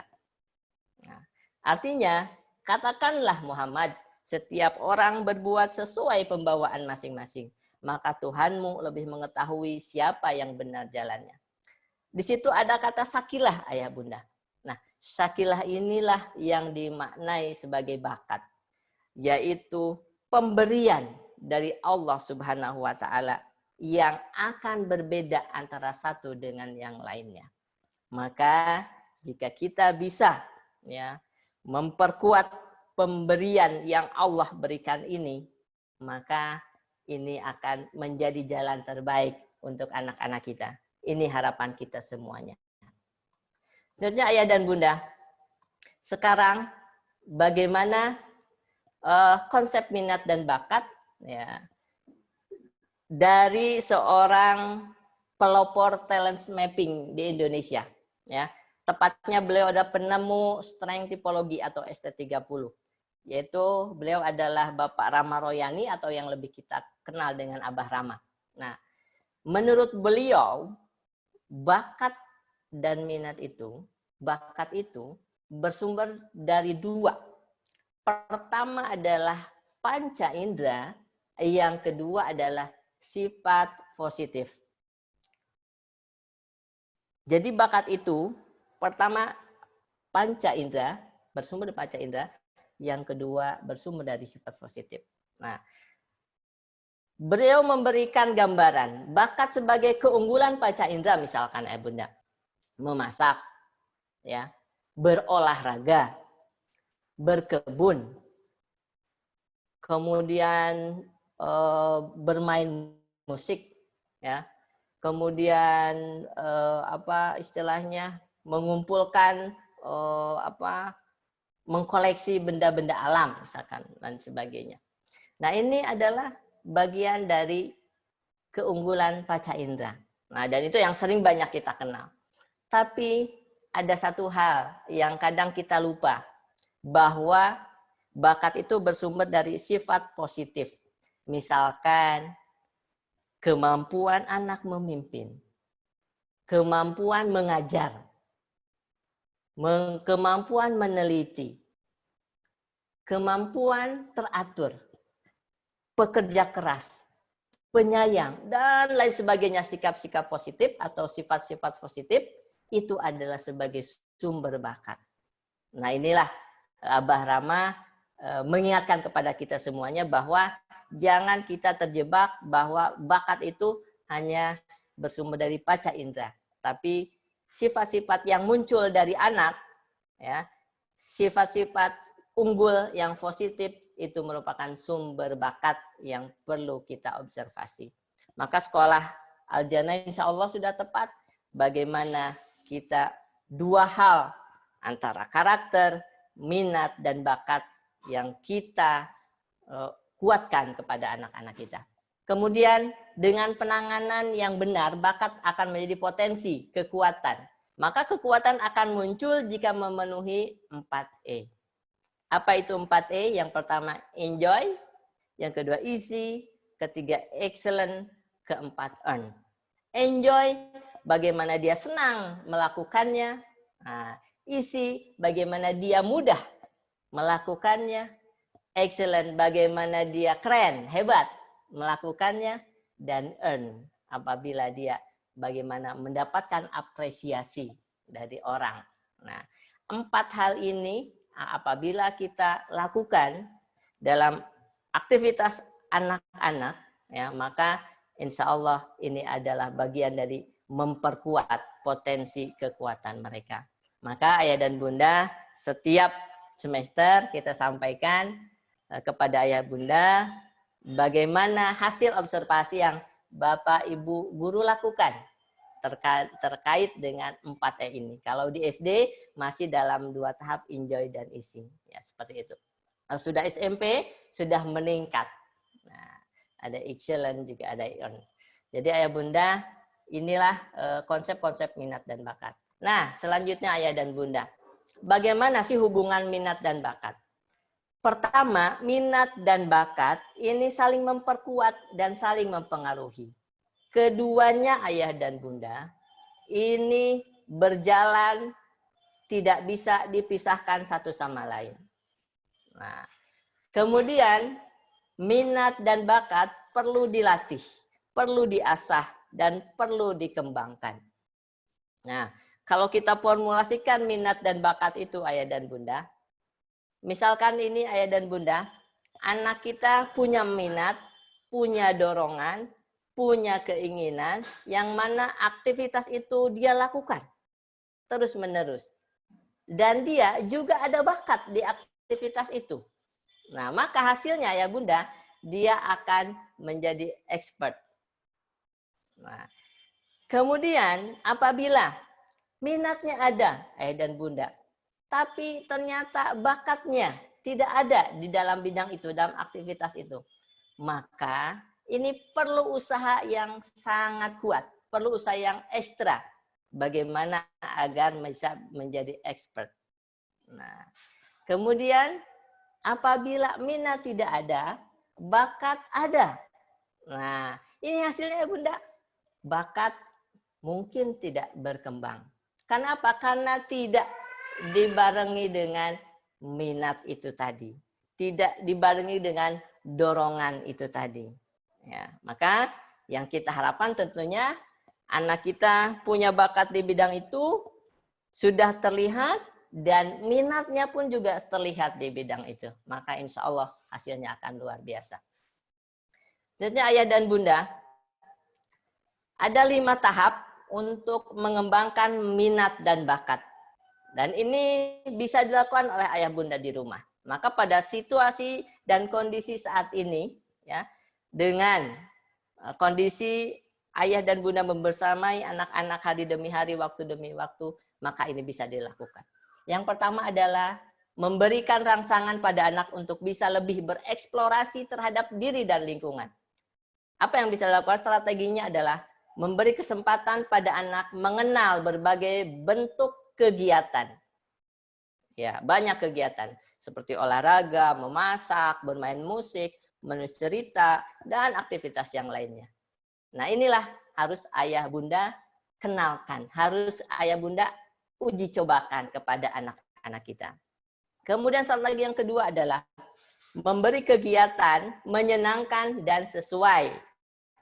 Nah, artinya katakanlah Muhammad, setiap orang berbuat sesuai pembawaan masing-masing, maka Tuhanmu lebih mengetahui siapa yang benar jalannya. Di situ ada kata sakilah ayah bunda. Nah, sakilah inilah yang dimaknai sebagai bakat, yaitu pemberian dari Allah Subhanahu wa taala yang akan berbeda antara satu dengan yang lainnya. Maka jika kita bisa ya memperkuat pemberian yang Allah berikan ini, maka ini akan menjadi jalan terbaik untuk anak-anak kita. Ini harapan kita semuanya. Selanjutnya ayah dan bunda, sekarang bagaimana konsep minat dan bakat ya dari seorang pelopor talent mapping di Indonesia ya. Tepatnya beliau ada penemu strength typology atau ST30. Yaitu beliau adalah Bapak Rama Royani atau yang lebih kita kenal dengan Abah Rama. Nah, menurut beliau bakat dan minat itu, bakat itu bersumber dari dua. Pertama adalah panca indera, yang kedua adalah sifat positif. Jadi bakat itu pertama panca indera, bersumber dari panca indera, yang kedua bersumber dari sifat positif. Nah, beliau memberikan gambaran bakat sebagai keunggulan panca indera, misalkan bunda, memasak, ya, berolahraga, berkebun, kemudian bermain musik, ya, kemudian apa istilahnya mengumpulkan mengkoleksi benda-benda alam misalkan dan sebagainya. Nah, ini adalah bagian dari keunggulan panca indera. Nah, dan itu yang sering banyak kita kenal. Tapi ada satu hal yang kadang kita lupa, bahwa bakat itu bersumber dari sifat positif. Misalkan kemampuan anak memimpin, kemampuan mengajar, kemampuan meneliti, kemampuan teratur, pekerja keras, penyayang, dan lain sebagainya, sikap-sikap positif atau sifat-sifat positif, itu adalah sebagai sumber bakat. Nah, inilah Abah Rama mengingatkan kepada kita semuanya bahwa jangan kita terjebak bahwa bakat itu hanya bersumber dari panca indera, tapi sifat-sifat yang muncul dari anak, ya, sifat-sifat unggul yang positif itu merupakan sumber bakat yang perlu kita observasi. Maka sekolah Al-Jannah insya Allah sudah tepat bagaimana kita dua hal antara karakter, minat, dan bakat yang kita kuatkan kepada anak-anak kita. Kemudian dengan penanganan yang benar, bakat akan menjadi potensi, kekuatan. Maka kekuatan akan muncul jika memenuhi 4E. Apa itu 4E? Yang pertama enjoy, yang kedua easy, ketiga excellent, keempat earn. Enjoy, bagaimana dia senang melakukannya. Nah, easy, bagaimana dia mudah melakukannya. Excellent, bagaimana dia keren, hebat melakukannya. Dan earn, apabila dia bagaimana mendapatkan apresiasi dari orang. Nah, 4 hal ini apabila kita lakukan dalam aktivitas anak-anak, ya, maka insya Allah ini adalah bagian dari memperkuat potensi kekuatan mereka. Maka ayah dan bunda, setiap semester kita sampaikan kepada ayah bunda bagaimana hasil observasi yang Bapak Ibu guru lakukan terkait dengan 4E ini. Kalau di SD masih dalam 2 tahap enjoy dan easy. Ya, seperti itu. Kalau sudah SMP, sudah meningkat. Nah, ada excellent juga ada ion. Jadi ayah bunda, inilah konsep-konsep minat dan bakat. Nah, selanjutnya ayah dan bunda. Bagaimana sih hubungan minat dan bakat? Pertama, minat dan bakat ini saling memperkuat dan saling mempengaruhi. Keduanya ayah dan bunda, ini berjalan tidak bisa dipisahkan satu sama lain. Nah, kemudian minat dan bakat perlu dilatih, perlu diasah, dan perlu dikembangkan. Nah, kalau kita formulasikan minat dan bakat itu ayah dan bunda, misalkan ini ayah dan bunda, anak kita punya minat, punya dorongan, punya keinginan, yang mana aktivitas itu dia lakukan terus-menerus. Dan dia juga ada bakat di aktivitas itu. Nah, maka hasilnya ya bunda, dia akan menjadi expert. Nah, kemudian apabila minatnya ada, ayah dan bunda, tapi ternyata bakatnya tidak ada di dalam bidang itu, dalam aktivitas itu, maka ini perlu usaha yang sangat kuat, perlu usaha yang ekstra. Bagaimana agar bisa menjadi expert. Nah, kemudian apabila minat tidak ada, bakat ada. Nah, ini hasilnya ya bunda. Bakat mungkin tidak berkembang. Kenapa? Karena tidak dibarengi dengan minat itu tadi. Tidak dibarengi dengan dorongan itu tadi. Ya, maka yang kita harapkan tentunya anak kita punya bakat di bidang itu sudah terlihat dan minatnya pun juga terlihat di bidang itu. Maka insya Allah hasilnya akan luar biasa. Jadi ayah dan bunda, ada 5 tahap untuk mengembangkan minat dan bakat. Dan ini bisa dilakukan oleh ayah bunda di rumah. Maka pada situasi dan kondisi saat ini, ya, dengan kondisi ayah dan bunda membersamai anak-anak hari demi hari, waktu demi waktu, maka ini bisa dilakukan. Yang pertama adalah memberikan rangsangan pada anak untuk bisa lebih bereksplorasi terhadap diri dan lingkungan. Apa yang bisa dilakukan? Strateginya adalah memberi kesempatan pada anak mengenal berbagai bentuk kegiatan. Ya, banyak kegiatan seperti olahraga, memasak, bermain musik, menulis cerita, dan aktivitas yang lainnya. Nah, inilah harus ayah bunda kenalkan, harus ayah bunda uji cobakan kepada anak-anak kita. Kemudian satu lagi yang kedua adalah memberi kegiatan menyenangkan dan sesuai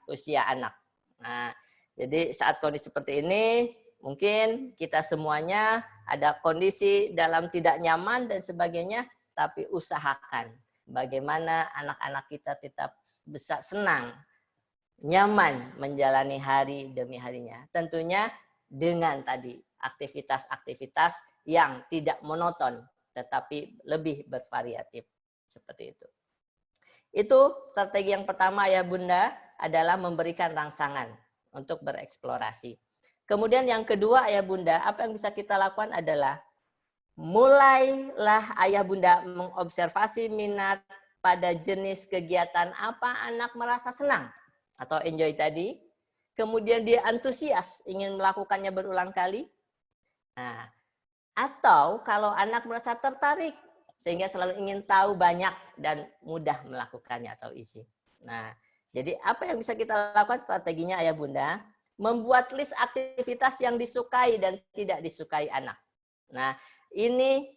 usia anak. Nah, jadi saat kondisi seperti ini, mungkin kita semuanya ada kondisi dalam tidak nyaman dan sebagainya, tapi usahakan bagaimana anak-anak kita tetap bisa senang, nyaman menjalani hari demi harinya. Tentunya dengan tadi aktivitas-aktivitas yang tidak monoton, tetapi lebih bervariatif. Seperti itu. Itu strategi yang pertama ya bunda, adalah memberikan rangsangan untuk bereksplorasi. Kemudian yang kedua ayah bunda, apa yang bisa kita lakukan adalah mulailah ayah bunda mengobservasi minat pada jenis kegiatan apa anak merasa senang atau enjoy tadi. Kemudian dia antusias ingin melakukannya berulang kali. Nah, atau kalau anak merasa tertarik sehingga selalu ingin tahu banyak dan mudah melakukannya atau isi. Nah, jadi apa yang bisa kita lakukan strateginya ayah bunda? Membuat list aktivitas yang disukai dan tidak disukai anak. Nah, ini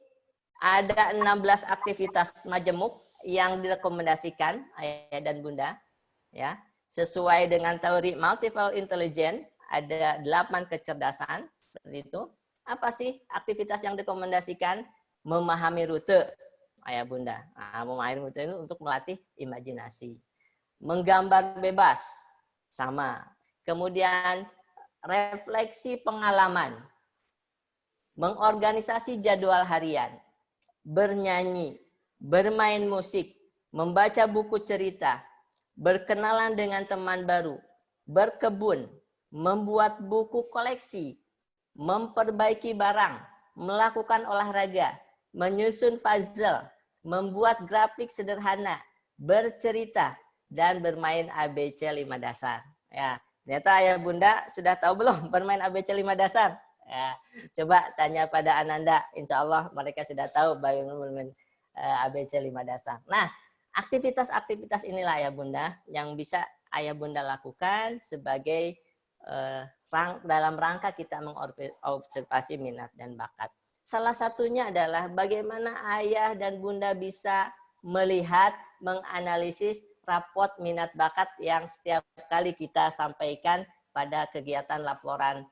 ada 16 aktivitas majemuk yang direkomendasikan ayah dan bunda, ya, sesuai dengan teori multiple intelligence, ada 8 kecerdasan seperti itu. Apa sih aktivitas yang direkomendasikan? Memahami rute, ayah bunda. Nah, memahami rute itu untuk melatih imajinasi. Menggambar bebas, sama. Kemudian refleksi pengalaman, mengorganisasi jadwal harian, bernyanyi, bermain musik, membaca buku cerita, berkenalan dengan teman baru, berkebun, membuat buku koleksi, memperbaiki barang, melakukan olahraga, menyusun puzzle, membuat grafik sederhana, bercerita, dan bermain ABC 5 dasar. Ya, ternyata ayah bunda sudah tahu belum bermain ABC 5 dasar? Ya, coba tanya pada Ananda, insya Allah mereka sudah tahu bagaimana bermain ABC 5 dasar. Nah, aktivitas-aktivitas inilah ayah bunda yang bisa ayah bunda lakukan sebagai dalam rangka kita mengobservasi minat dan bakat. Salah satunya adalah bagaimana ayah dan bunda bisa melihat, menganalisis rapot minat bakat yang setiap kali kita sampaikan pada kegiatan laporan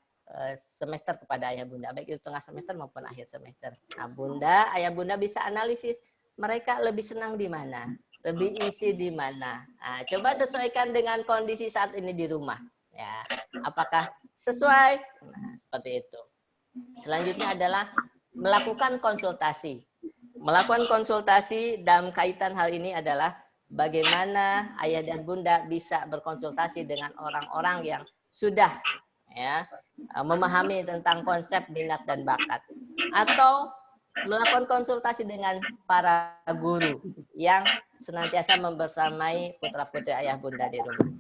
semester kepada ayah bunda, baik itu tengah semester maupun akhir semester. Nah, bunda, ayah bunda bisa analisis mereka lebih senang di mana, lebih isi di mana. Nah, coba sesuaikan dengan kondisi saat ini di rumah. Ya, apakah sesuai? Nah, seperti itu. Selanjutnya adalah melakukan konsultasi. Melakukan konsultasi dalam kaitan hal ini adalah bagaimana ayah dan bunda bisa berkonsultasi dengan orang-orang yang sudah ya memahami tentang konsep minat dan bakat, atau melakukan konsultasi dengan para guru yang senantiasa membersamai putra-putri ayah bunda di rumah.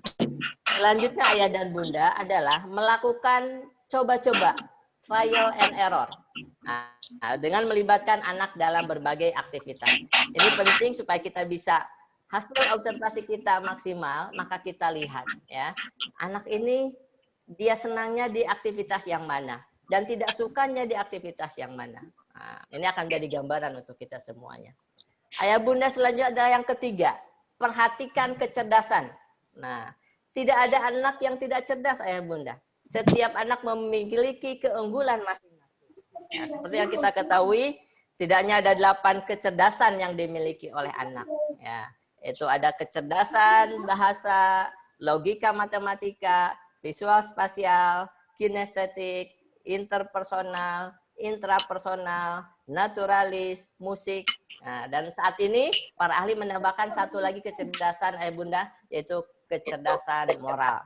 Selanjutnya ayah dan bunda adalah melakukan coba-coba, trial and error. Nah, dengan melibatkan anak dalam berbagai aktivitas. Ini penting supaya kita bisa hasil observasi kita maksimal, maka kita lihat ya, anak ini dia senangnya di aktivitas yang mana dan tidak sukanya di aktivitas yang mana. Nah, ini akan jadi gambaran untuk kita semuanya. Ayah bunda selanjutnya ada yang ketiga, perhatikan kecerdasan. Nah, tidak ada anak yang tidak cerdas ayah bunda. Setiap anak memiliki keunggulan masing-masing. Nah, seperti yang kita ketahui, tidak hanya ada 8 kecerdasan yang dimiliki oleh anak. Ya, itu ada kecerdasan bahasa, logika matematika, visual spasial, kinestetik, interpersonal, intrapersonal, naturalis, musik. Nah, dan saat ini para ahli menambahkan satu lagi kecerdasan ayah bunda, yaitu kecerdasan moral.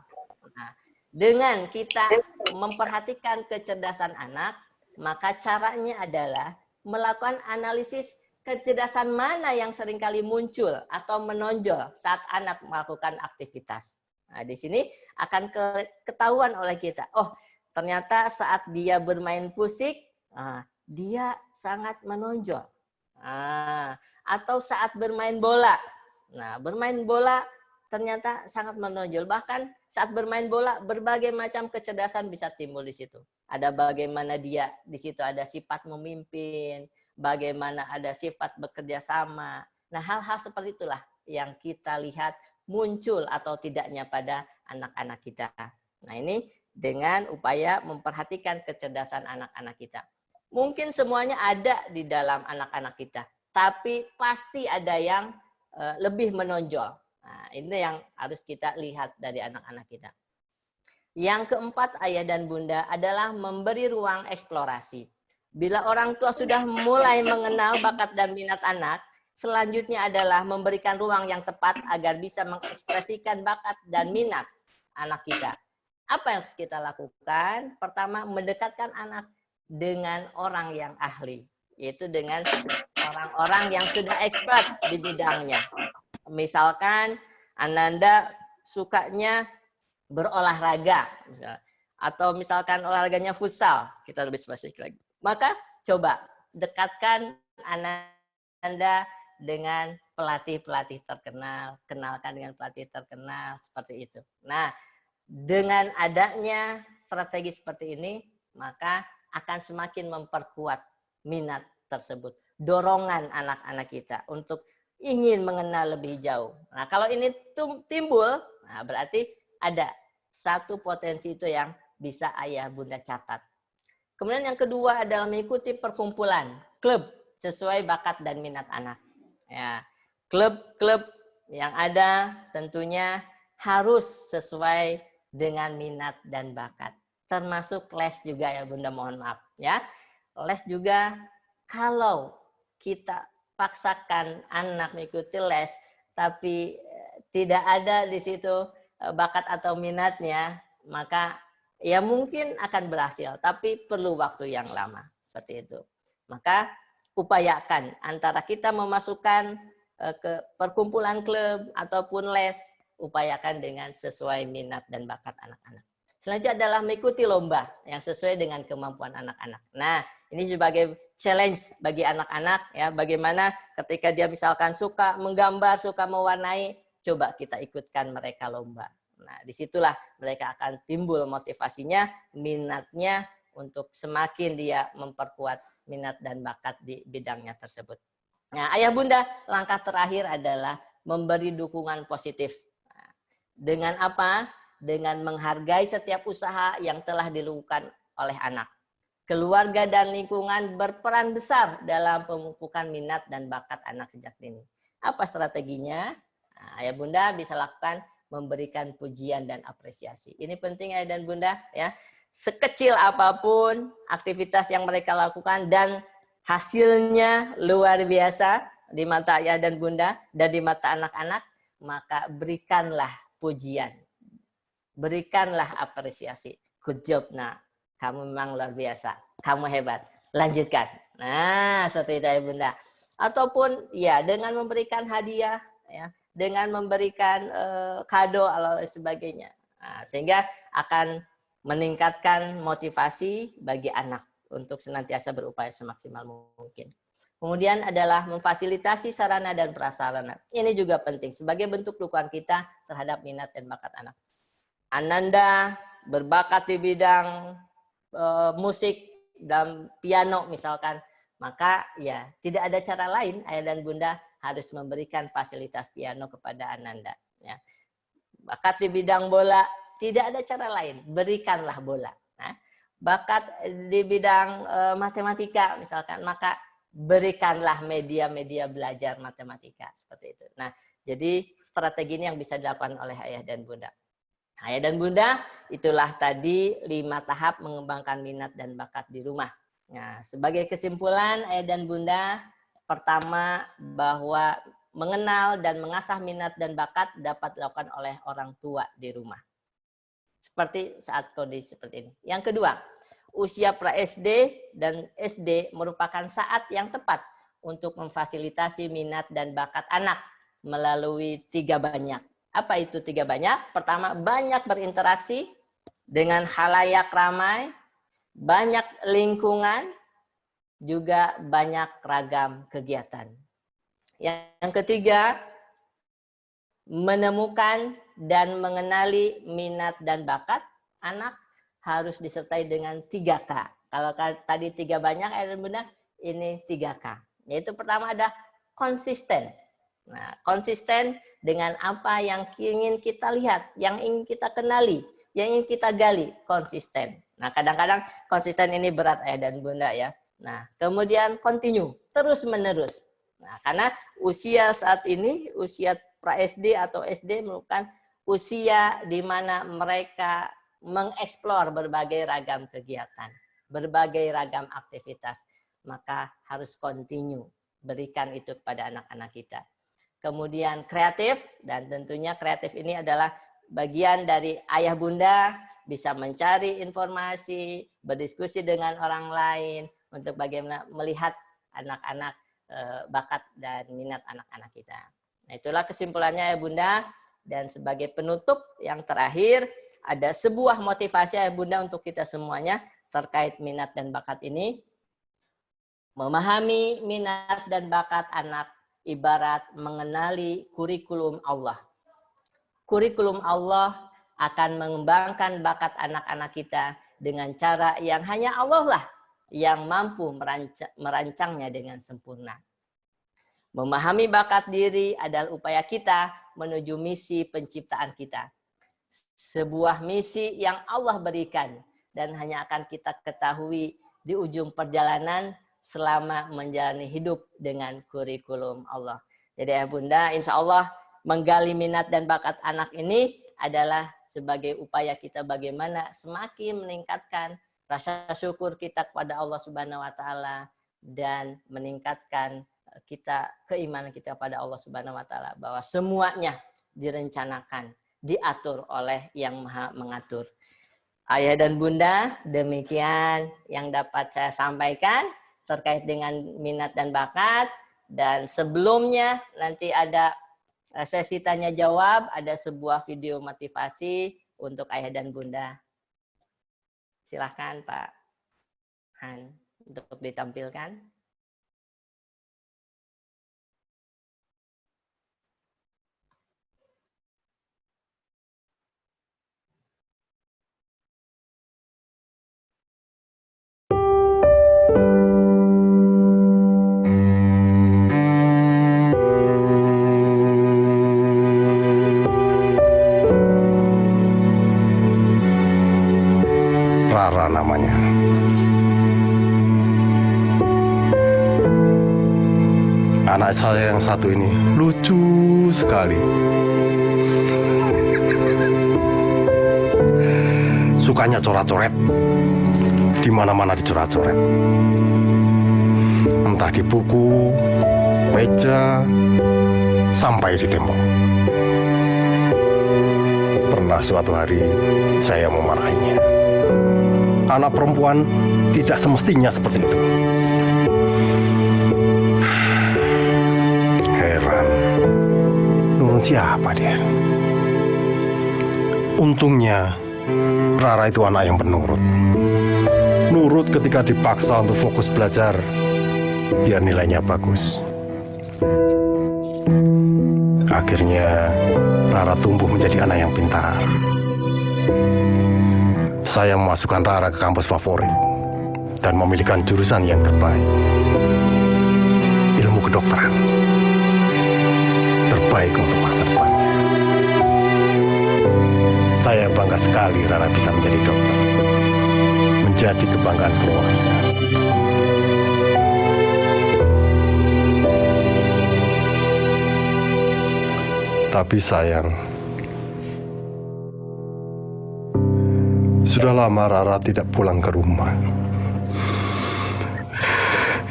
Nah, dengan kita memperhatikan kecerdasan anak, maka caranya adalah melakukan analisis kecerdasan mana yang seringkali muncul atau menonjol saat anak melakukan aktivitas. Nah, di sini akan ketahuan oleh kita. Oh, ternyata saat dia bermain musik, dia sangat menonjol. Atau saat bermain bola. Nah, bermain bola ternyata sangat menonjol. Bahkan saat bermain bola, berbagai macam kecerdasan bisa timbul di situ. Ada bagaimana dia di situ ada sifat memimpin, bagaimana ada sifat bekerja sama. Nah, hal-hal seperti itulah yang kita lihat muncul atau tidaknya pada anak-anak kita. Nah, ini dengan upaya memperhatikan kecerdasan anak-anak kita. Mungkin semuanya ada di dalam anak-anak kita, tapi pasti ada yang lebih menonjol. Nah, ini yang harus kita lihat dari anak-anak kita. Yang keempat, ayah dan bunda adalah memberi ruang eksplorasi. Bila orang tua sudah mulai mengenal bakat dan minat anak, selanjutnya adalah memberikan ruang yang tepat agar bisa mengekspresikan bakat dan minat anak kita. Apa yang harus kita lakukan? Pertama, mendekatkan anak dengan orang yang ahli, yaitu dengan orang-orang yang sudah expert di bidangnya. Misalkan Ananda sukanya berolahraga, atau misalkan olahraganya futsal, kita lebih spesifik lagi. Maka coba dekatkan Ananda dengan pelatih-pelatih terkenal, kenalkan dengan pelatih terkenal, seperti itu. Nah, dengan adanya strategi seperti ini, maka akan semakin memperkuat minat tersebut, dorongan anak-anak kita untuk ingin mengenal lebih jauh. Nah, kalau ini timbul, nah berarti ada satu potensi itu yang bisa ayah bunda catat. Kemudian yang kedua adalah mengikuti perkumpulan, klub sesuai bakat dan minat anak. Ya, klub-klub yang ada tentunya harus sesuai dengan minat dan bakat. Termasuk les juga ya bunda, mohon maaf ya. Les juga kalau kita paksakan anak mengikuti les, tapi tidak ada di situ bakat atau minatnya, maka ya mungkin akan berhasil, tapi perlu waktu yang lama. Seperti itu. Maka upayakan antara kita memasukkan ke perkumpulan klub ataupun les, upayakan dengan sesuai minat dan bakat anak-anak. Selanjutnya adalah mengikuti lomba yang sesuai dengan kemampuan anak-anak. Nah, ini sebagai challenge bagi anak-anak ya, bagaimana ketika dia misalkan suka menggambar, suka mewarnai, coba kita ikutkan mereka lomba. Nah, disitulah mereka akan timbul motivasinya, minatnya untuk semakin dia memperkuat minat dan bakat di bidangnya tersebut. Nah, ayah bunda, langkah terakhir adalah memberi dukungan positif. Nah, dengan apa? Dengan menghargai setiap usaha yang telah dilakukan oleh anak. Keluarga dan lingkungan berperan besar dalam pemupukan minat dan bakat anak sejak dini. Apa strateginya? Nah, ayah bunda bisa lakukan memberikan pujian dan apresiasi. Ini penting ayah dan bunda ya. Sekecil apapun aktivitas yang mereka lakukan dan hasilnya luar biasa di mata ayah dan bunda dan di mata anak-anak, maka berikanlah pujian. Berikanlah apresiasi. Good job, nak. Kamu memang luar biasa. Kamu hebat. Lanjutkan. Nah, seperti itu ya bunda. Ataupun ya dengan memberikan hadiah, ya, dengan memberikan kado atau sebagainya. Nah, sehingga akan meningkatkan motivasi bagi anak untuk senantiasa berupaya semaksimal mungkin. Kemudian adalah memfasilitasi sarana dan prasarana. Ini juga penting sebagai bentuk dukungan kita terhadap minat dan bakat anak. Ananda berbakat di bidang musik dan piano misalkan, maka ya tidak ada cara lain ayah dan bunda harus memberikan fasilitas piano kepada Ananda. Ya. Bakat di bidang bola, tidak ada cara lain, berikanlah bola. Nah, bakat di bidang matematika misalkan, maka berikanlah media-media belajar matematika seperti itu. Nah, jadi strategi ini yang bisa dilakukan oleh ayah dan bunda. Ayah dan bunda, itulah tadi 5 tahap mengembangkan minat dan bakat di rumah. Nah, sebagai kesimpulan ayah dan bunda, pertama bahwa mengenal dan mengasah minat dan bakat dapat dilakukan oleh orang tua di rumah. Seperti saat kondisi seperti ini. Yang kedua, usia pra-SD dan SD merupakan saat yang tepat untuk memfasilitasi minat dan bakat anak melalui 3 banyak. Apa itu 3 banyak? Pertama, banyak berinteraksi dengan khalayak ramai, banyak lingkungan, juga banyak ragam kegiatan. Yang ketiga, menemukan dan mengenali minat dan bakat anak harus disertai dengan 3K. Kalau tadi 3 banyak, ayah dan bunda, ini 3K. Yaitu pertama ada konsisten. Nah, konsisten dengan apa yang ingin kita lihat, yang ingin kita kenali, yang ingin kita gali, konsisten. Nah, kadang-kadang konsisten ini berat ayah dan bunda ya. Nah, kemudian continue, terus menerus. Nah, karena usia saat ini, usia pra-SD atau SD merupakan usia di mana mereka mengeksplor berbagai ragam kegiatan, berbagai ragam aktivitas. Maka harus continue, berikan itu kepada anak-anak kita. Kemudian kreatif, dan tentunya kreatif ini adalah bagian dari ayah bunda bisa mencari informasi, berdiskusi dengan orang lain untuk bagaimana melihat anak-anak bakat dan minat anak-anak kita. Nah, itulah kesimpulannya ayah bunda, dan sebagai penutup yang terakhir ada sebuah motivasi ayah bunda untuk kita semuanya terkait minat dan bakat ini. Memahami minat dan bakat anak ibarat mengenali kurikulum Allah. Kurikulum Allah akan mengembangkan bakat anak-anak kita dengan cara yang hanya Allah lah yang mampu merancangnya dengan sempurna. Memahami bakat diri adalah upaya kita menuju misi penciptaan kita. Sebuah misi yang Allah berikan dan hanya akan kita ketahui di ujung perjalanan selama menjalani hidup dengan kurikulum Allah. Jadi ya bunda, insya Allah menggali minat dan bakat anak ini adalah sebagai upaya kita bagaimana semakin meningkatkan rasa syukur kita kepada Allah Subhanahu wa taala dan meningkatkan kita keimanan kita pada Allah Subhanahu wa taala bahwa semuanya direncanakan, diatur oleh Yang Maha Mengatur. Ayah dan bunda, demikian yang dapat saya sampaikan terkait dengan minat dan bakat. Dan sebelumnya nanti ada sesi tanya jawab, ada sebuah video motivasi untuk ayah dan bunda. Silahkan Pak Han untuk ditampilkan. Rara namanya. Anak saya yang satu ini lucu sekali. Sukanya coret-coret. Di mana-mana dicoret-coret. Entah di buku, meja, sampai di tembok. Pernah suatu hari saya memarahinya. Anak perempuan tidak semestinya seperti itu. Heran, nurun siapa dia? Untungnya, Rara itu anak yang penurut. Nurut ketika dipaksa untuk fokus belajar, biar nilainya bagus. Akhirnya, Rara tumbuh menjadi anak yang pintar. Saya memasukkan Rara ke kampus favorit dan memilihkan jurusan yang terbaik. Ilmu kedokteran. Terbaik untuk masa depannya. Saya bangga sekali Rara bisa menjadi dokter. Menjadi kebanggaan keluarga. Tapi sayang, sudah lama Rara tidak pulang ke rumah.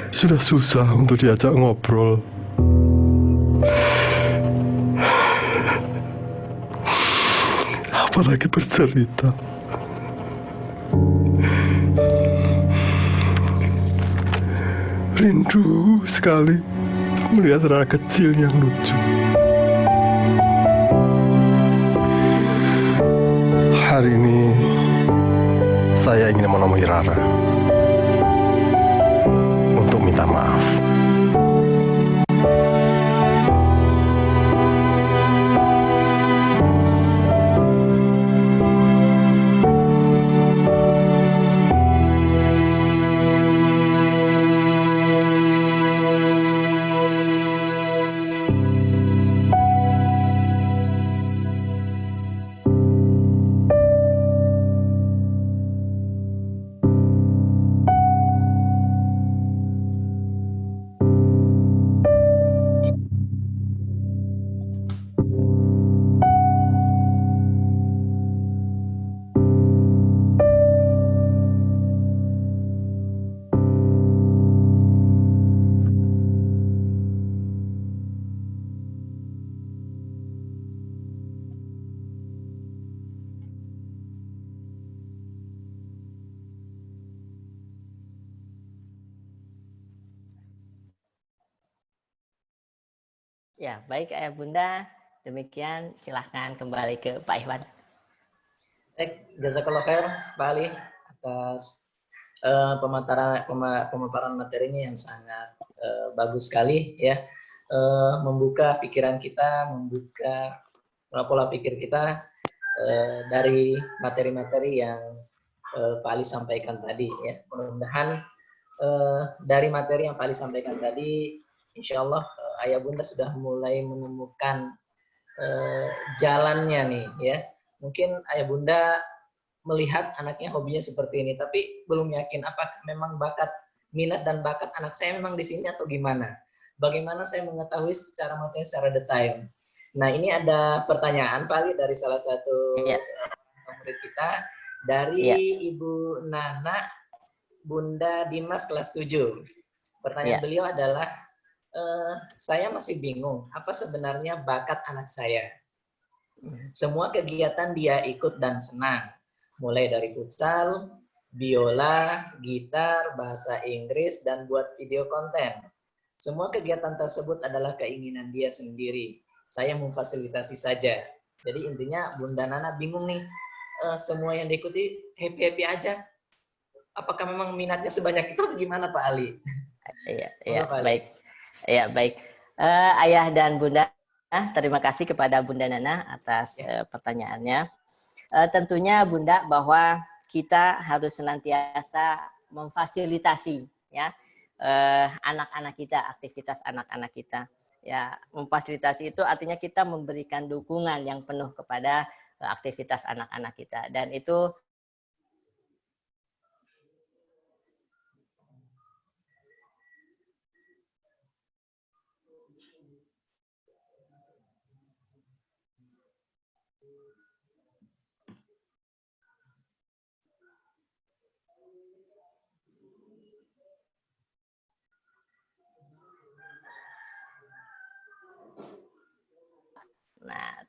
Sudah susah untuk diajak ngobrol. Apalagi bercerita. Rindu sekali melihat Rara kecil yang lucu. Hari ini saya ingin menemui Rara untuk minta maaf. Ya, baik Ayah Bunda. Demikian silahkan kembali ke Pak Iwan. Baik, jazakallah khair Pak Ali atas pemaparan materinya yang sangat bagus sekali ya. Membuka pikiran kita, membuka pola pikir kita dari materi-materi yang Pak Ali sampaikan tadi ya. Mudah-mudahan dari materi yang Pak Ali sampaikan tadi, insya Allah Ayah Bunda sudah mulai menemukan jalannya nih ya. Mungkin Ayah Bunda melihat anaknya hobinya seperti ini, tapi belum yakin apakah memang minat dan bakat anak saya memang di sini atau gimana. Bagaimana saya mengetahui secara materi, secara detail. Nah, ini ada pertanyaan Pak Ali dari salah satu murid kita, dari Ibu Nana Bunda Dimas kelas 7. Pertanyaan beliau adalah, saya masih bingung, apa sebenarnya bakat anak saya? Semua kegiatan dia ikut dan senang, mulai dari futsal, biola, gitar, bahasa Inggris, dan buat video konten. Semua kegiatan tersebut adalah keinginan dia sendiri. Saya memfasilitasi saja. Jadi intinya Bunda Nana bingung nih, semua yang diikuti happy-happy aja. Apakah memang minatnya sebanyak itu? Gimana Pak Ali? Iya, baik. Iya, baik. Ayah dan Bunda, terima kasih kepada Bunda Nana atas pertanyaannya. Tentunya Bunda bahwa kita harus senantiasa memfasilitasi ya anak-anak kita, aktivitas anak-anak kita. Ya, memfasilitasi itu artinya kita memberikan dukungan yang penuh kepada aktivitas anak-anak kita, dan itu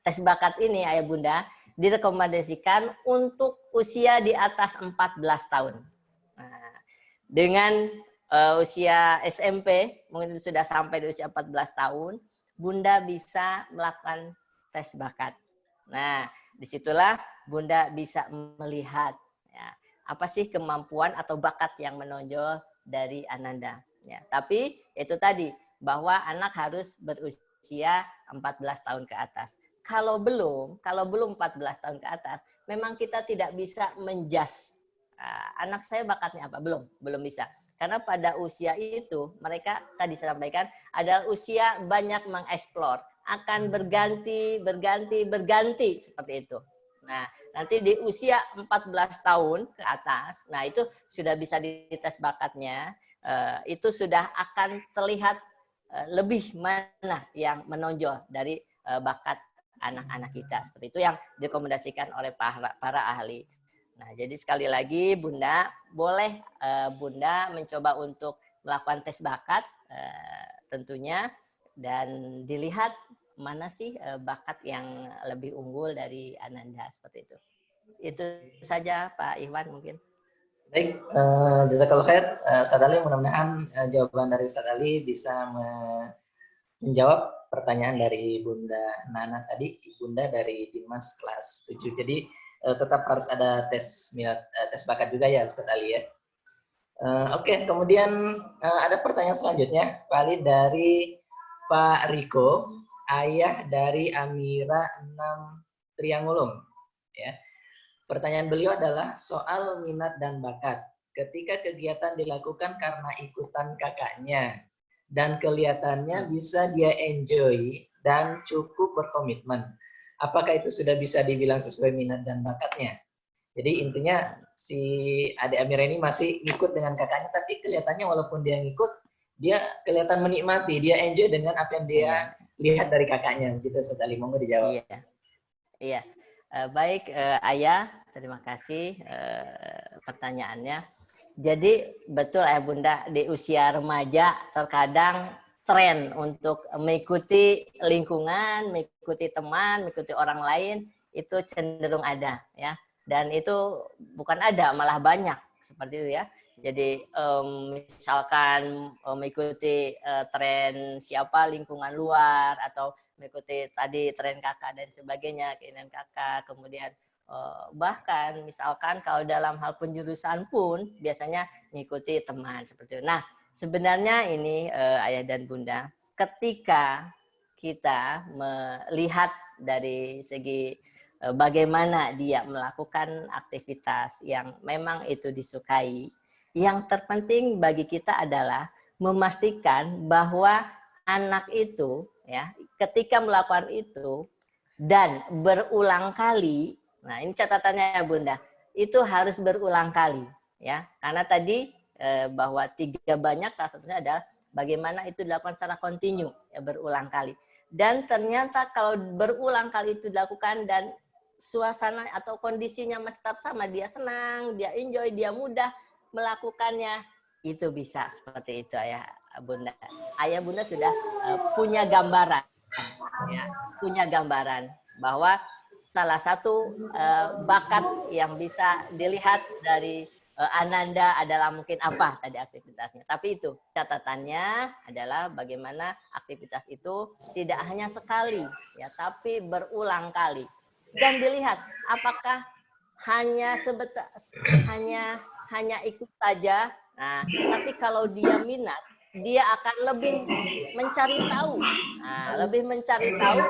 tes bakat ini Ayah Bunda direkomendasikan untuk usia di atas 14 tahun. Nah, dengan usia SMP, mungkin sudah sampai di usia 14 tahun, Bunda bisa melakukan tes bakat. Nah, disitulah Bunda bisa melihat ya, apa sih kemampuan atau bakat yang menonjol dari Ananda. Ya, tapi itu tadi, bahwa anak harus berusia 14 tahun ke atas. Kalau belum 14 tahun ke atas, memang kita tidak bisa menjudge anak saya bakatnya apa, belum bisa, karena pada usia itu mereka tadi sampaikan adalah usia banyak mengeksplor, akan berganti seperti itu. Nah, nanti di usia 14 tahun ke atas, nah itu sudah bisa dites bakatnya, itu sudah akan terlihat lebih mana yang menonjol dari bakat anak-anak kita, seperti itu yang direkomendasikan oleh para ahli. Nah, jadi sekali lagi Bunda, boleh Bunda mencoba untuk melakukan tes bakat tentunya, dan dilihat mana sih bakat yang lebih unggul dari Ananda, seperti itu. Itu saja Pak Iwan mungkin. Baik, jazakallah khair. Ustaz Ali, mudah-mudahan jawaban dari Ustaz Ali bisa menjawab pertanyaan dari Bunda Nana tadi, Bunda dari Dimas kelas 7. Jadi tetap harus ada tes minat, tes bakat juga ya Ustaz Ali ya. Oke, kemudian ada pertanyaan selanjutnya, Pak Ali, dari Pak Riko, ayah dari Amira 6 Triangulum. Ya. Pertanyaan beliau adalah soal minat dan bakat. Ketika kegiatan dilakukan karena ikutan kakaknya, dan kelihatannya bisa dia enjoy dan cukup berkomitmen, apakah itu sudah bisa dibilang sesuai minat dan bakatnya? Jadi intinya si adik Amira ini masih ngikut dengan kakaknya, tapi kelihatannya walaupun dia ngikut, dia kelihatan menikmati, dia enjoy dengan apa yang dia lihat dari kakaknya. Gitu, Ustaz Ali, monggo dijawab. Iya. Baik Ayah, terima kasih pertanyaannya. Jadi betul ya Bunda, di usia remaja terkadang tren untuk mengikuti lingkungan, mengikuti teman, mengikuti orang lain itu cenderung ada ya. Dan itu bukan ada, malah banyak seperti itu ya. Jadi misalkan mengikuti tren siapa lingkungan luar, atau mengikuti tadi tren kakak dan sebagainya, keinginan kakak, kemudian bahkan misalkan kalau dalam hal penjurusan pun biasanya mengikuti teman seperti itu. Nah, sebenarnya ini Ayah dan Bunda, ketika kita melihat dari segi bagaimana dia melakukan aktivitas yang memang itu disukai, yang terpenting bagi kita adalah memastikan bahwa anak itu ya ketika melakukan itu dan berulang kali. Nah, ini catatannya ya Bunda, itu harus berulang kali ya, karena tadi bahwa 3 banyak, salah satunya adalah bagaimana itu dilakukan secara kontinu ya, berulang kali. Dan ternyata kalau berulang kali itu dilakukan dan suasana atau kondisinya masih tetap sama, dia senang, dia enjoy, dia mudah melakukannya, itu bisa seperti itu ya Bunda. Ayah Bunda sudah punya gambaran ya, punya gambaran bahwa salah satu bakat yang bisa dilihat dari Ananda adalah mungkin apa tadi aktivitasnya. Tapi itu catatannya adalah bagaimana aktivitas itu tidak hanya sekali, ya, tapi berulang kali. Dan dilihat apakah hanya hanya ikut saja. Nah, tapi kalau dia minat, dia akan lebih mencari tahu. Nah, lebih mencari tahu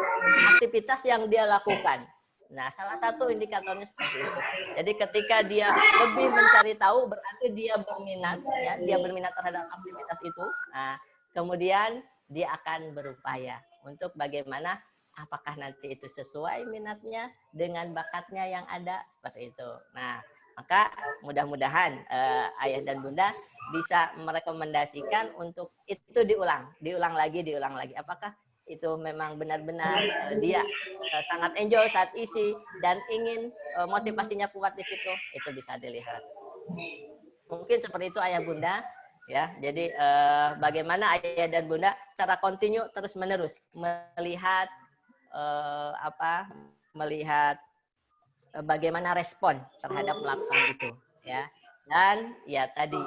aktivitas yang dia lakukan. Nah, salah satu indikatornya seperti itu. Jadi ketika dia lebih mencari tahu, berarti dia berminat, ya, dia berminat terhadap aktivitas itu. Nah, kemudian dia akan berupaya untuk bagaimana apakah nanti itu sesuai minatnya dengan bakatnya yang ada, seperti itu. Nah, maka mudah-mudahan ayah dan bunda bisa merekomendasikan untuk itu diulang lagi. Apakah itu memang benar-benar dia sangat enjoy saat isi dan ingin motivasinya kuat di situ, itu bisa dilihat. Mungkin seperti itu ayah bunda, ya. Jadi bagaimana ayah dan bunda secara kontinu terus menerus melihat melihat bagaimana respon terhadap melakukan itu, ya. Dan ya tadi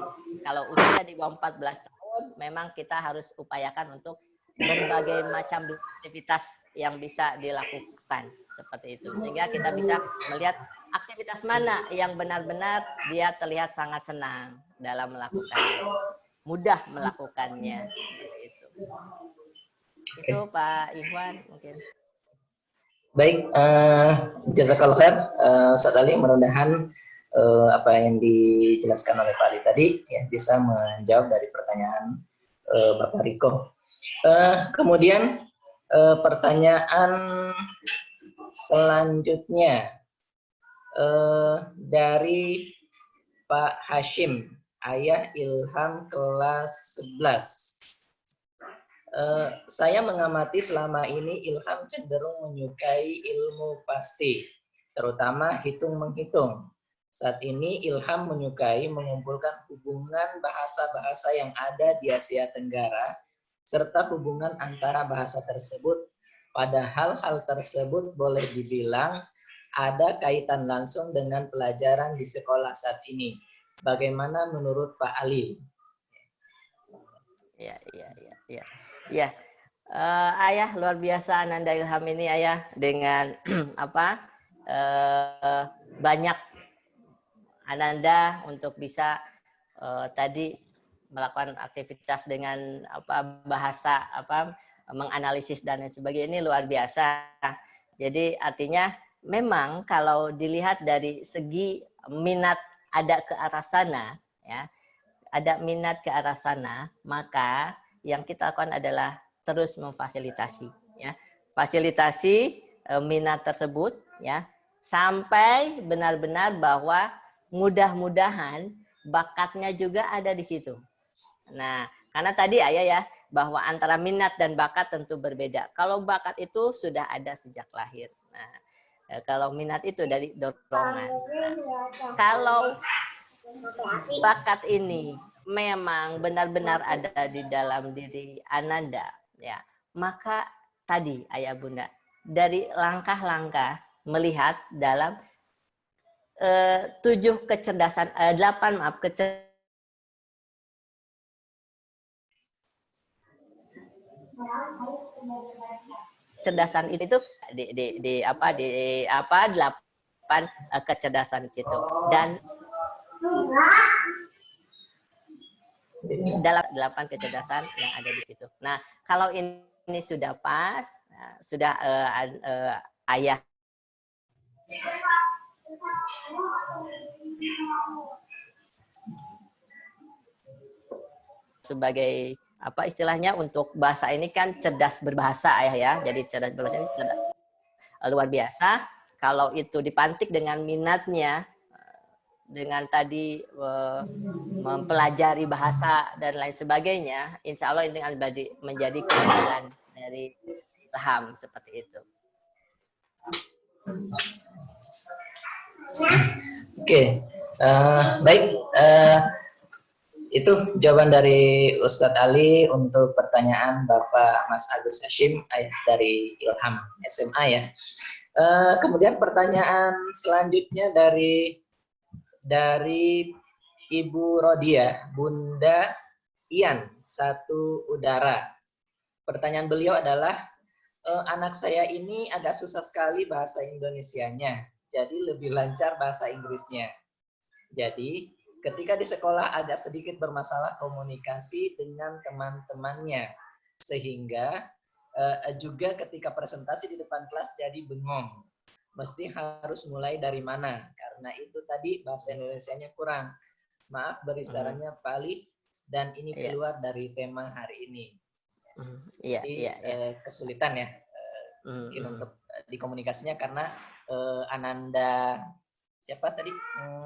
kalau usia di bawah 14 tahun memang kita harus upayakan untuk berbagai macam aktivitas yang bisa dilakukan seperti itu, sehingga kita bisa melihat aktivitas mana yang benar-benar dia terlihat sangat senang dalam melakukannya, mudah melakukannya, seperti itu. Itu Pak Ikhwan mungkin. Baik, jazakallah khair Ustaz Ali, mudah-mudahan apa yang dijelaskan oleh Pak Ali tadi ya bisa menjawab dari pertanyaan Bapak Riko. Kemudian pertanyaan selanjutnya dari Pak Hashim, Ayah Ilham kelas 11. Saya mengamati selama ini Ilham cenderung menyukai ilmu pasti, terutama hitung-menghitung. Saat ini Ilham menyukai mengumpulkan hubungan bahasa-bahasa yang ada di Asia Tenggara, serta hubungan antara bahasa tersebut. Padahal hal tersebut boleh dibilang ada kaitan langsung dengan pelajaran di sekolah saat ini. Bagaimana menurut Pak Ali? Ya, ayah luar biasa Ananda Ilham ini ayah dengan banyak Ananda untuk bisa tadi melakukan aktivitas dengan bahasa menganalisis dan lain sebagainya, ini luar biasa. Jadi artinya memang kalau dilihat dari segi minat ada ke arah sana, ya, ada minat ke arah sana, maka yang kita lakukan adalah terus memfasilitasi, ya, fasilitasi minat tersebut, ya, sampai benar-benar bahwa mudah-mudahan bakatnya juga ada di situ. Nah, karena tadi ayah ya bahwa antara minat dan bakat tentu berbeda. Kalau bakat itu sudah ada sejak lahir. Nah, kalau minat itu dari dorongan. Nah, kalau bakat ini memang benar-benar ada di dalam diri Ananda, ya, maka tadi ayah bunda dari langkah-langkah melihat dalam 8 kecerdasan itu di 8 kecerdasan di situ, dan dalam 8 kecerdasan yang ada di situ. Nah, kalau ini sudah pas, sudah ayah sebagai apa istilahnya untuk bahasa ini kan cerdas berbahasa ayah ya. Jadi cerdas berbahasa ini cerdas, luar biasa. Kalau itu dipantik dengan minatnya, dengan tadi mempelajari bahasa dan lain sebagainya, insya Allah ini akan menjadi keunggulan dari Ilham seperti itu. Oke, baik. Itu jawaban dari Ustadz Ali untuk pertanyaan Bapak Mas Agus Hashim dari Ilham SMA ya. Kemudian pertanyaan selanjutnya dari Ibu Rodia, Bunda Ian, satu udara. Pertanyaan beliau adalah, anak saya ini agak susah sekali bahasa Indonesianya, jadi lebih lancar bahasa Inggrisnya. Jadi, ketika di sekolah agak sedikit bermasalah komunikasi dengan teman-temannya, sehingga juga ketika presentasi di depan kelas jadi bengong. Mesti harus mulai dari mana? Karena itu tadi bahasa Indonesianya kurang. Maaf beri sarannya Pak Ali, dan ini keluar dari tema hari ini. Jadi kesulitan ya mungkin untuk di komunikasinya karena Ananda siapa tadi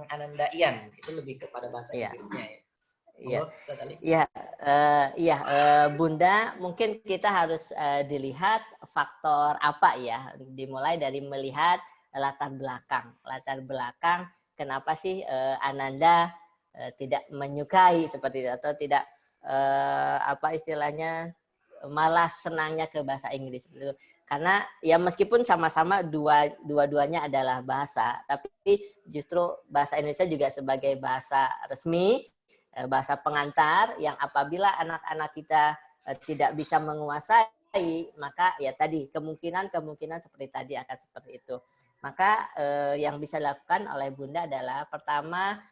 Ananda Ian itu lebih kepada bahasa Inggrisnya ya. Bunda, mungkin kita harus dilihat faktor apa ya, dimulai dari melihat latar belakang kenapa sih Ananda tidak menyukai seperti itu atau tidak apa istilahnya malah senangnya ke bahasa Inggris gitu. Karena ya meskipun sama-sama dua-duanya adalah bahasa, tapi justru bahasa Indonesia juga sebagai bahasa resmi, bahasa pengantar yang apabila anak-anak kita tidak bisa menguasai, maka ya tadi kemungkinan seperti tadi akan seperti itu. Maka yang bisa dilakukan oleh Bunda adalah pertama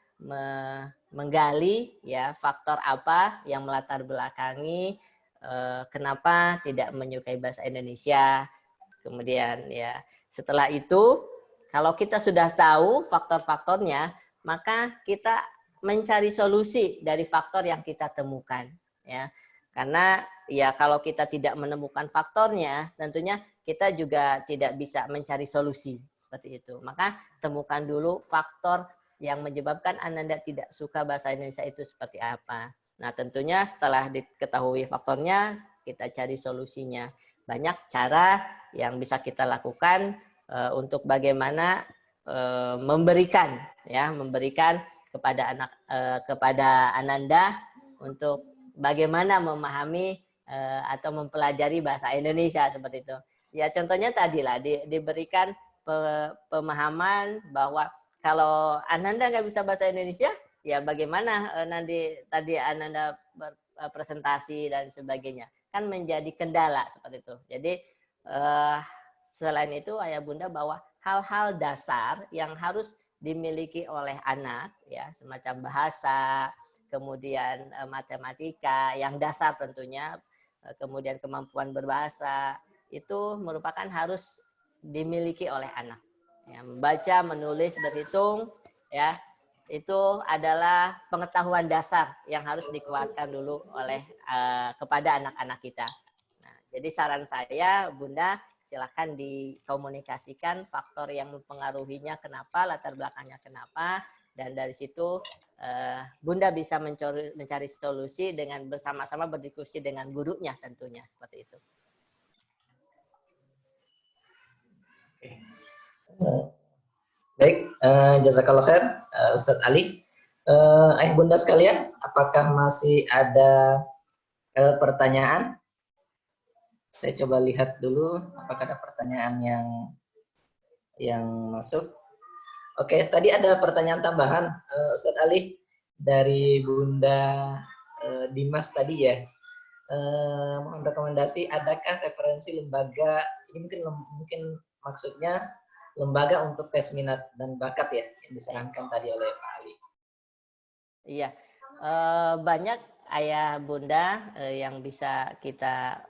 menggali ya faktor apa yang melatar belakangi kenapa tidak menyukai bahasa Indonesia. Kemudian ya setelah itu kalau kita sudah tahu faktor-faktornya, maka kita mencari solusi dari faktor yang kita temukan ya. Karena ya kalau kita tidak menemukan faktornya, tentunya kita juga tidak bisa mencari solusi seperti itu. Maka temukan dulu faktor yang menyebabkan Ananda tidak suka bahasa Indonesia itu seperti apa. Nah, tentunya setelah diketahui faktornya, kita cari solusinya. Banyak cara yang bisa kita lakukan untuk bagaimana memberikan kepada Ananda untuk bagaimana memahami atau mempelajari bahasa Indonesia seperti itu. Ya, contohnya tadilah diberikan pemahaman bahwa kalau Ananda nggak bisa bahasa Indonesia, ya bagaimana nanti tadi Ananda berpresentasi dan sebagainya, kan menjadi kendala seperti itu. Jadi selain itu ayah bunda bahwa hal-hal dasar yang harus dimiliki oleh anak ya semacam bahasa, kemudian matematika yang dasar tentunya, kemudian kemampuan berbahasa itu merupakan harus dimiliki oleh anak. Ya, membaca, menulis, berhitung ya itu adalah pengetahuan dasar yang harus dikuatkan dulu oleh kepada anak-anak kita. Nah, jadi saran saya, Bunda, silakan dikomunikasikan faktor yang mempengaruhinya kenapa, latar belakangnya kenapa, dan dari situ Bunda bisa mencari solusi dengan bersama-sama berdiskusi dengan gurunya tentunya seperti itu. Baik, jazakallah khair Ustadz Ali. Ayah bunda sekalian, apakah masih ada pertanyaan? Saya coba lihat dulu apakah ada pertanyaan yang masuk. Oke, tadi ada pertanyaan tambahan Ustadz Ali dari Bunda Dimas tadi ya. Mohon rekomendasi, adakah referensi lembaga, ini mungkin maksudnya lembaga untuk tes minat dan bakat ya yang disarankan tadi oleh Pak Ali. Iya, banyak ayah bunda yang bisa kita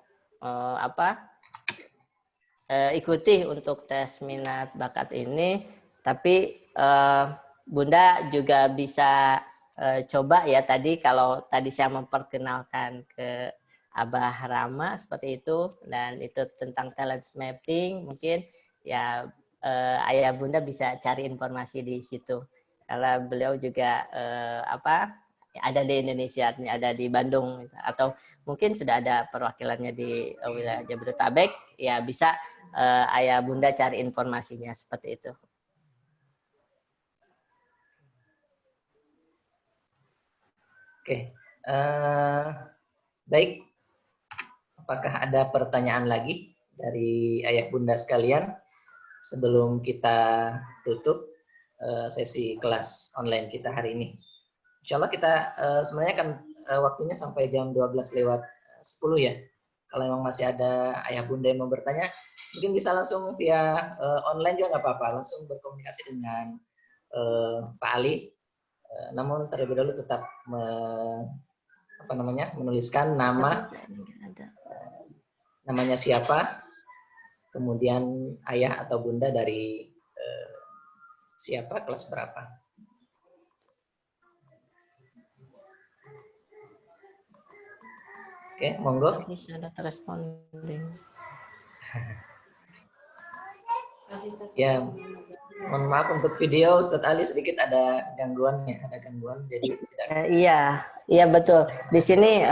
ikuti untuk tes minat bakat ini, tapi bunda juga bisa coba ya tadi kalau tadi saya memperkenalkan ke Abah Rama seperti itu dan itu tentang talent mapping, mungkin ya ayah bunda bisa cari informasi di situ karena beliau juga ada di Indonesia, ada di Bandung atau mungkin sudah ada perwakilannya di wilayah Jabodetabek, ya bisa ayah bunda cari informasinya seperti itu. Oke, baik. Apakah ada pertanyaan lagi dari ayah bunda sekalian? Sebelum kita tutup sesi kelas online kita hari ini. Insya Allah kita sebenarnya kan waktunya sampai jam 12 lewat 10 ya. Kalau memang masih ada ayah bunda yang mau bertanya, mungkin bisa langsung via online juga nggak apa-apa, langsung berkomunikasi dengan Pak Ali. Namun terlebih dahulu tetap menuliskan namanya siapa, kemudian ayah atau bunda dari siapa, kelas berapa. Oke, monggo. Bisa ada responding. Ya, mohon maaf untuk video Ustadz Ali sedikit ada gangguan, jadi tidak. Iya betul. Di sini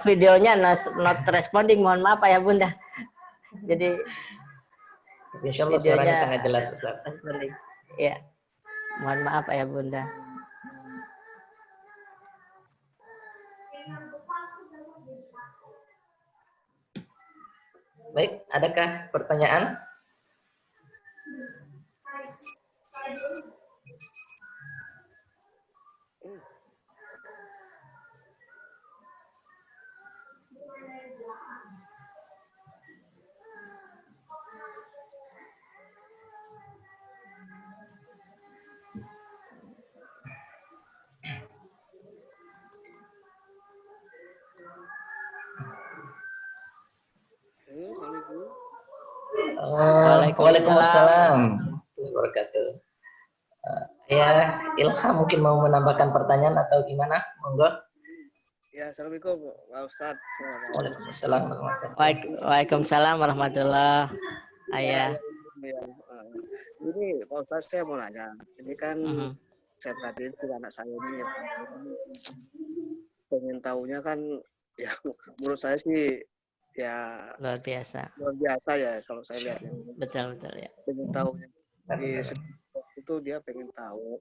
videonya not responding, mohon maaf ya Bunda. Jadi Insya Allah suaranya sangat jelas Ustadz. Iya, mohon maaf ya Bunda. Baik, adakah pertanyaan? Waalaikumsalam. Ya, Ilham mungkin mau menambahkan pertanyaan atau gimana? Monggo. Ya, assalamualaikum Pak Ustadz. Waalaikumsalam warahmatullahi. Ayah. Ini Pak Ustadz, saya mau nanya. Ini kan saya perhatiin ke anak saya ini pengen tahunya kan ya menurut saya sih ya luar biasa ya kalau saya lihat. Betul ya. Pengen tahunya itu dia pengen tahu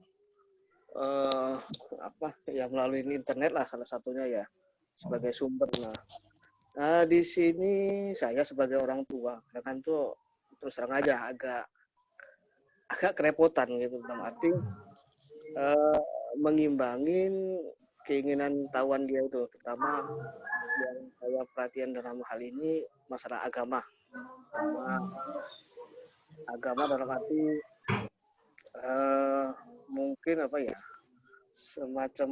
apa yang melalui internet lah salah satunya ya sebagai sumber. Nah, di sini saya sebagai orang tua kan tuh terus terang aja agak kerepotan gitu, dalam arti mengimbangin keinginan tahuan dia itu, terutama yang saya perhatian dalam hal ini masalah agama dalam arti mungkin apa ya, semacam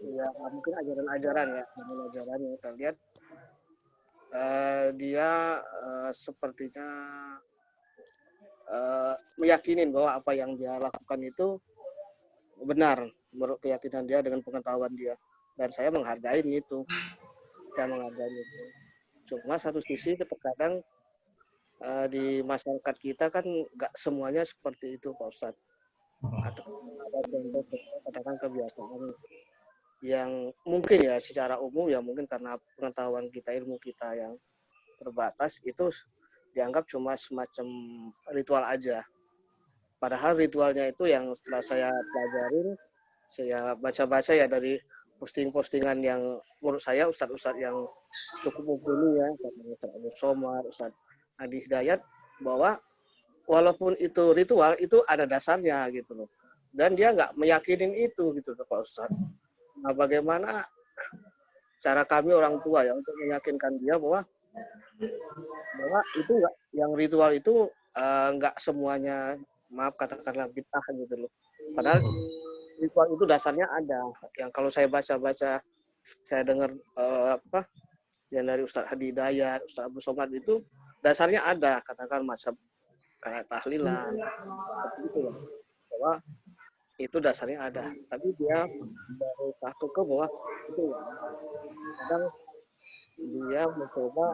ya mungkin ajaran yang kita lihat dia sepertinya meyakinin bahwa apa yang dia lakukan itu benar menurut keyakinan dia dengan pengetahuan dia, dan saya menghargai itu. Cuma satu sisi terkadang di masyarakat kita kan nggak semuanya seperti itu Pak Ustadz. Atau ada contoh katakan kebiasaan yang mungkin ya secara umum ya mungkin karena pengetahuan kita, ilmu kita yang terbatas, itu dianggap cuma semacam ritual aja. Padahal ritualnya itu yang setelah saya pelajarin, saya baca-baca ya dari posting-postingan yang menurut saya ustadz-ustadz yang cukup mumpuni ya, Ustadz Abu Somad, Ustadz Adi Hidayat, bahwa walaupun itu ritual itu ada dasarnya gitu loh, dan dia nggak meyakinin itu gitu loh Pak Ustadz. Nah, bagaimana cara kami orang tua ya untuk meyakinkan dia bahwa itu nggak, yang ritual itu nggak semuanya, maaf katakanlah bid'ah gitu loh. Padahal ritual itu dasarnya ada. Yang kalau saya baca-baca, saya dengar yang dari Ustadz Hadi Hidayat, Ustadz Abu Somad itu dasarnya ada, katakan macam kayak tahlilan, itu ya, bahwa itu dasarnya ada. Tapi dia berusaha ke bahwa itu kadang dia mencoba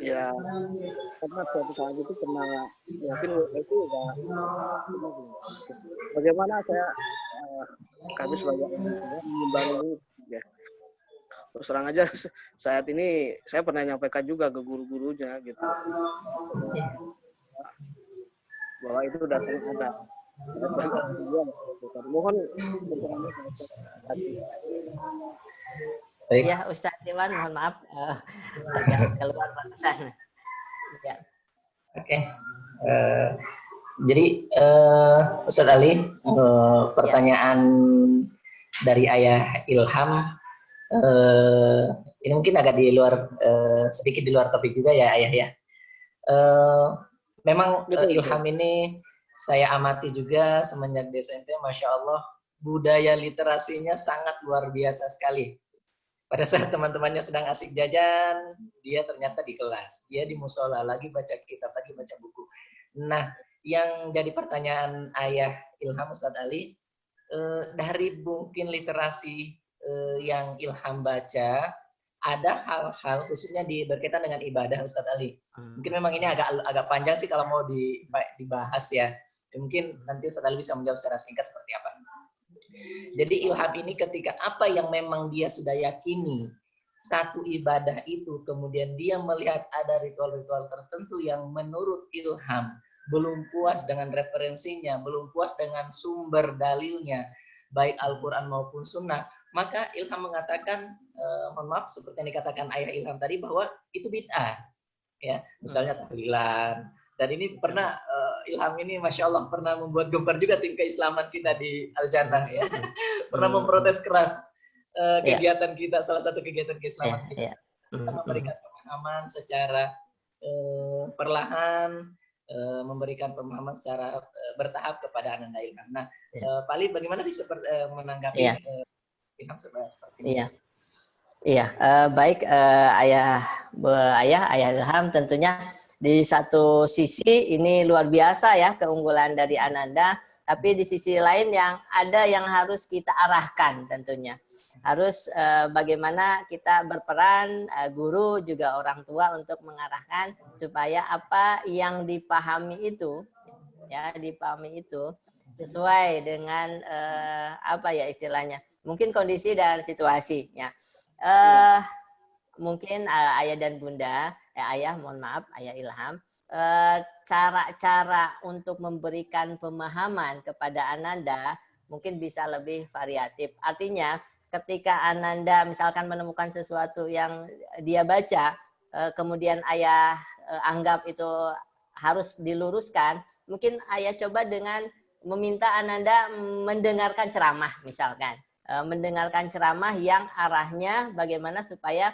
ya, karena suatu saat itu pernah mungkin itu enggak, bagaimana kami sebagai mengimbangi ya. Terus terang aja saat ini saya pernah nyampaikan juga ke guru-gurunya gitu bahwa itu dasarnya ada. Mohon baik. Ya Ustadz Iwan, mohon maaf agak keluar batasan. Ya. Oke. Jadi Ustadz Ali, pertanyaan dari Ayah Ilham ini mungkin agak di luar sedikit di luar topik juga ya Ayah ya. Memang Ilham ini saya amati juga semenjak di SMP, Masya Allah budaya literasinya sangat luar biasa sekali. Pada saat teman-temannya sedang asik jajan, dia ternyata di kelas, dia di musola lagi baca kitab, lagi baca buku. Nah, yang jadi pertanyaan Ayah Ilham Ustadz Ali, dari mungkin literasi yang Ilham baca, ada hal-hal khususnya berkaitan dengan ibadah Ustadz Ali. Mungkin memang ini agak panjang sih kalau mau dibahas ya. Mungkin nanti Ustadz Ali bisa menjawab secara singkat seperti apa. Jadi Ilham ini ketika apa yang memang dia sudah yakini satu ibadah itu, kemudian dia melihat ada ritual-ritual tertentu yang menurut Ilham belum puas dengan referensinya, belum puas dengan sumber dalilnya, baik Al-Quran maupun Sunnah, maka Ilham mengatakan, mohon maaf seperti yang dikatakan Ayah Ilham tadi, bahwa itu bid'ah, ya, misalnya tahlilan. Dan ini pernah Ilham ini Masya Allah pernah membuat gempar juga tim keislaman kita di Al-Jannah ya. Pernah memprotes keras kegiatan kita, salah satu kegiatan keislaman kita. Kita memberikan pemahaman secara perlahan, memberikan pemahaman secara bertahap kepada Ananda Ilham. Nah, Pak Ali bagaimana sih menanggapi Ilham seperti ini? Iya, baik Ayah Ilham, tentunya di satu sisi ini luar biasa ya keunggulan dari Ananda, tapi di sisi lain ada yang harus kita arahkan tentunya. Harus bagaimana kita berperan, guru juga orang tua untuk mengarahkan supaya apa yang dipahami itu sesuai dengan apa ya istilahnya, mungkin kondisi dan situasi ya. Mungkin ayah dan bunda, ayah mohon maaf, Ayah Ilham, cara-cara untuk memberikan pemahaman kepada Ananda mungkin bisa lebih variatif. Artinya ketika Ananda misalkan menemukan sesuatu yang dia baca, kemudian ayah anggap itu harus diluruskan, mungkin ayah coba dengan meminta Ananda mendengarkan ceramah misalkan. Mendengarkan ceramah yang arahnya bagaimana supaya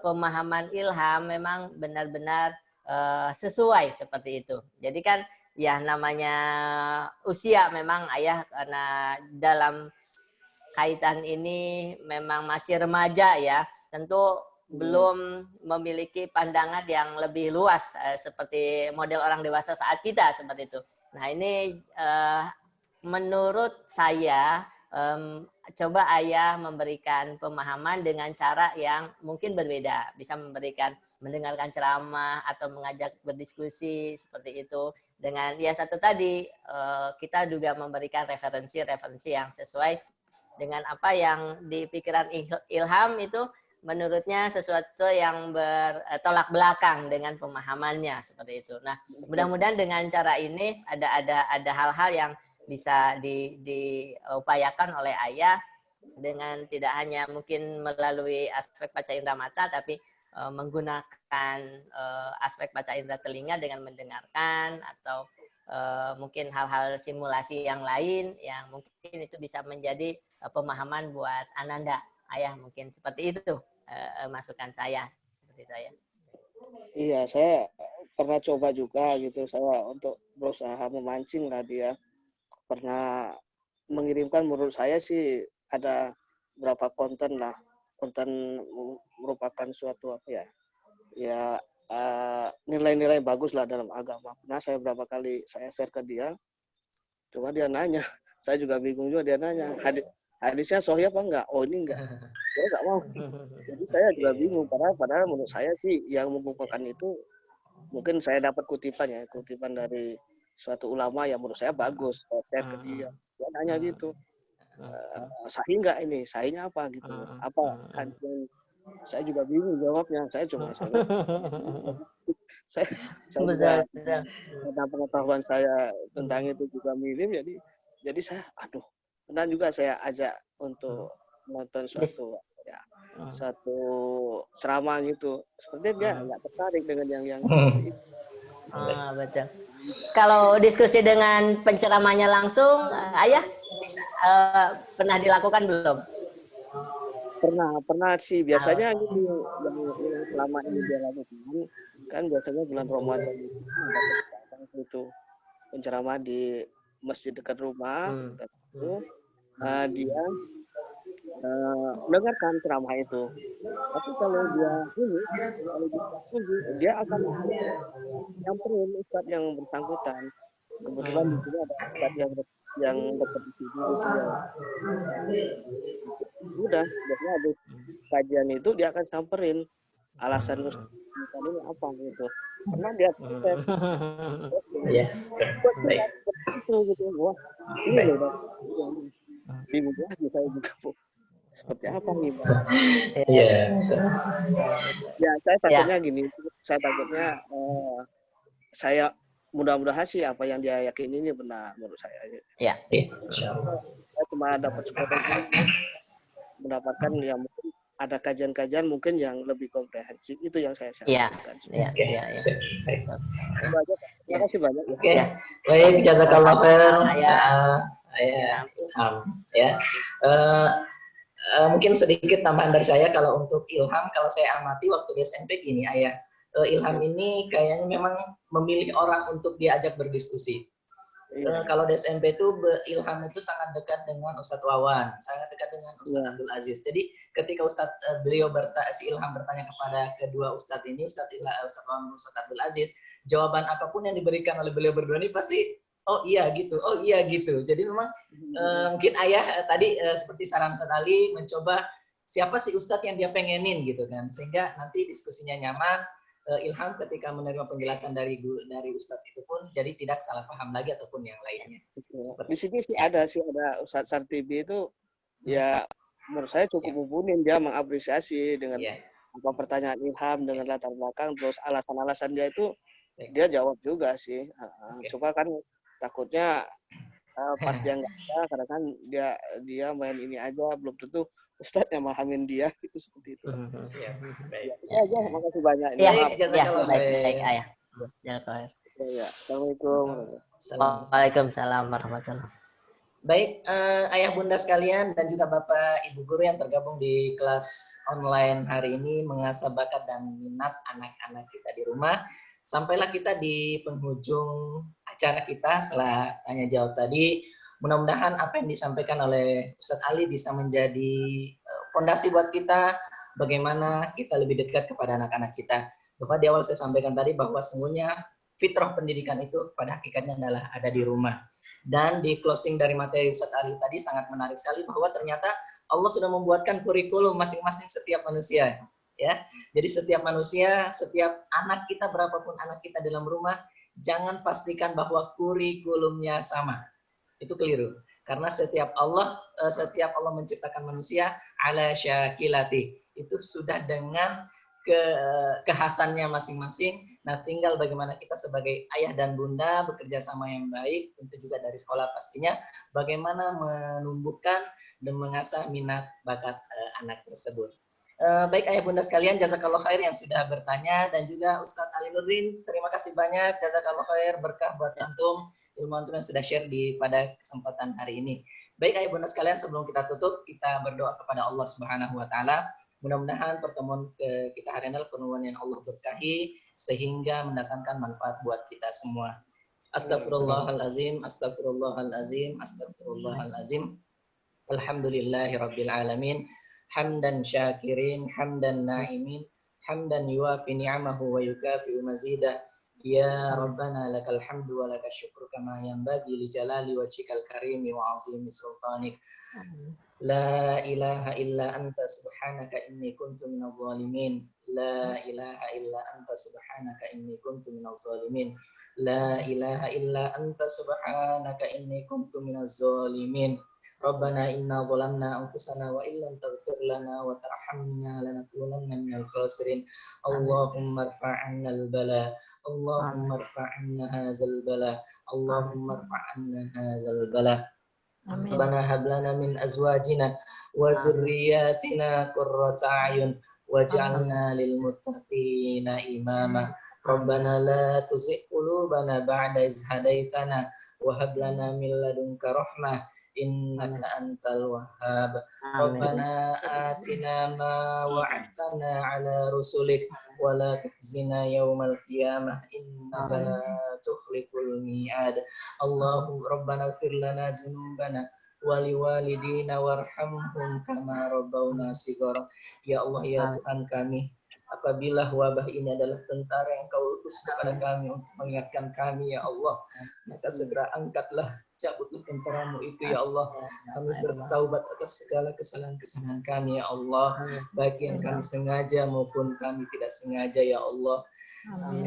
pemahaman Ilham memang benar-benar sesuai seperti itu. Jadi kan ya namanya usia memang ayah karena dalam kaitan ini memang masih remaja ya, tentu belum memiliki pandangan yang lebih luas seperti model orang dewasa saat kita seperti itu. Nah ini menurut saya coba ayah memberikan pemahaman dengan cara yang mungkin berbeda, bisa mendengarkan ceramah atau mengajak berdiskusi seperti itu. Dengan ya satu tadi kita juga memberikan referensi yang sesuai dengan apa yang di pikiran Ilham itu menurutnya sesuatu yang bertolak belakang dengan pemahamannya seperti itu. Nah, mudah-mudahan dengan cara ini ada hal-hal yang bisa diupayakan oleh ayah dengan tidak hanya mungkin melalui aspek baca indera mata, tapi menggunakan aspek baca indera telinga dengan mendengarkan atau mungkin hal-hal simulasi yang lain yang mungkin itu bisa menjadi pemahaman buat Ananda. Ayah mungkin seperti itu masukan saya seperti saya. Iya, saya pernah coba juga gitu, saya untuk berusaha memancing lah dia. Pernah mengirimkan, menurut saya sih ada berapa konten merupakan suatu apa ya nilai-nilai bagus lah dalam agama. Nah saya berapa kali saya share ke dia, cuma dia nanya, saya juga bingung juga, dia nanya hadisnya sahih apa enggak? Oh ini enggak, saya enggak mau. Jadi saya juga bingung, padahal menurut saya sih yang mengumpulkan itu mungkin saya dapat kutipan dari suatu ulama yang menurut saya bagus, saya share ke dia. Dia nanya gitu, sahih enggak ini? Sahihnya apa gitu? Apa? Saya juga bingung jawabnya. Saya juga karena pengetahuan saya tentang itu juga minim, jadi saya pernah juga saya ajak untuk nonton satu ceramah gitu. Sepertinya dia nggak tertarik dengan yang seperti itu. Betul. Kalau diskusi dengan penceramahnya langsung, Ayah pernah dilakukan belum? Pernah sih. Biasanya gitu yang selama ini dia lakukan kan biasanya bulan Ramadan itu ada kesempatan itu penceramah di masjid dekat rumah. Dan itu dia mendengarkan ceramah itu. Tapi kalau dia akan nyamperin ustadz yang bersangkutan. Kebetulan di sini ada ustadz yang dekat di sini gitu ya. Udah, biasanya habis kajian itu dia akan samperin alasan ustadz ini apa gitu. Karena dia Iya. Baik. itu gitu. Wah, ini loh. Bingung lagi saya juga Bu. Seperti apa nih Pak? Iya. Ya, saya takutnya gini. Saya takutnya saya mudah-mudahan sih apa yang dia yakini ini benar menurut saya. Ya. Insyaallah. Saya cuma dapat sepotong mendapatkan yang mungkin ada kajian-kajian mungkin yang lebih komprehensif itu yang saya sampaikan. Iya. Terima kasih banyak ya. Oke. Baik, jazakallah khair. Ya. Mungkin sedikit tambahan dari saya kalau untuk ilham, kalau saya amati waktu di SMP gini Ayah, ilham ini kayaknya memang memilih orang untuk diajak berdiskusi. Kalau di SMP itu Ilham itu sangat dekat dengan Ustadz Wawan, sangat dekat dengan Ustadz Abdul Aziz. Jadi ketika si Ilham bertanya kepada kedua Ustadz ini, Ustadz Wawan, Ustadz Abdul Aziz, jawaban apapun yang diberikan oleh beliau berdua ini pasti oh iya gitu. Jadi memang mungkin Ayah tadi seperti saran Ustadz Ali mencoba siapa sih Ustadz yang dia pengenin gitu kan, sehingga nanti diskusinya nyaman. Ilham ketika menerima penjelasan dari Ustadz itu pun jadi tidak salah paham lagi ataupun yang lainnya. Di sini sih ada Ustadz Sartibi itu ya menurut saya cukup mumpuni, dia mengapresiasi dengan apa pertanyaan Ilham dengan latar belakang terus alasan-alasan dia itu dia jawab juga sih. Coba kan takutnya pas dia nggak ada karena kan dia main ini aja belum tentu Ustadz yang memahamin dia gitu seperti itu. Siap. Baik. Ya, makasih banyak. Baik, Ayah. Ya, Assalamualaikum. Waalaikumsalam warahmatullahi. Baik, Ayah Bunda sekalian dan juga Bapak Ibu guru yang tergabung di kelas online hari ini mengasah bakat dan minat anak-anak kita di rumah. Sampailah kita di penghujung acara kita setelah tanya jawab tadi. Mudah-mudahan apa yang disampaikan oleh Ustadz Ali bisa menjadi fondasi buat kita bagaimana kita lebih dekat kepada anak-anak kita. Bapak di awal saya sampaikan tadi bahwa sesungguhnya fitrah pendidikan itu pada hakikatnya adalah ada di rumah. Dan di closing dari materi Ustadz Ali tadi sangat menarik sekali bahwa ternyata Allah sudah membuatkan kurikulum masing-masing setiap manusia. Ya, jadi setiap manusia, setiap anak kita, berapapun anak kita dalam rumah, jangan pastikan bahwa kurikulumnya sama. Itu keliru. Karena setiap Allah menciptakan manusia ala syakilati. Itu sudah dengan kekhasannya masing-masing. Nah, tinggal bagaimana kita sebagai ayah dan bunda bekerja sama yang baik, tentu juga dari sekolah pastinya, bagaimana menumbuhkan dan mengasah minat bakat anak tersebut. Baik ayah bunda sekalian, jazakallah khair yang sudah bertanya, dan juga Ustadz Ali Nurdin, terima kasih banyak, jazakallah khair, berkah buat antum, ilmu antum yang sudah share pada kesempatan hari ini. Baik ayah bunda sekalian, sebelum kita tutup, kita berdoa kepada Allah Subhanahu wa taala. Mudah-mudahan pertemuan kita hari ini pertemuan yang Allah berkahi sehingga mendatangkan manfaat buat kita semua. Astagfirullahalazim, astagfirullahalazim, astagfirullahalazim. Alhamdulillahirabbil alamin. Hamdan syakirin, hamdan na'imin, hamdan yuafi ni'amahu wa yukafi'u mazidah. Ya Rabbana lakal hamdu wa lakal syukru kama yanbaghi li jalali wajhikal karimi wa azimi sultanik. La ilaha illa anta subhanaka inni kuntu minadh dhalimin. La ilaha illa anta subhanaka inni kuntu minadh dhalimin. La ilaha illa anta subhanaka inni kuntu minadh dhalimin. Rabbana inna zalamna anfusana wa illam taghfir lana wa tarhamna lanakunanna minal khasirin. Allahumma irfa' 'anna al-bala. Allahumma irfa' 'anna hadzal bala. Allahumma irfa' 'anna hadzal bala. Rabbana hab lana min azwajina wa dzurriyyatina qurrata a'yun waj'alna lil muttaqina imama. Rabbana la tuzigh qulubana ba'da idh hadaitana wa hab lana min ladunka rahmah innaka antal wahhab. Rabbana atina ma wa'adtana ala rusulik wa la tukhzina yawmal qiyamah innaka la tukhliful mi'ad. Allahu Rabbana ighfir lana dzunubana wali walidina warhamhum kama rabbawna shighara. Ya Allah, ya Tuhan kami, apabila wabah ini adalah tentara yang Kau utus kepada kami untuk mengingatkan kami, ya Allah, maka segera angkatlah, cabutlah tentaramu itu, ya Allah. Kami bertaubat atas segala kesalahan-kesalahan kami, ya Allah, baik yang kami sengaja maupun kami tidak sengaja, ya Allah.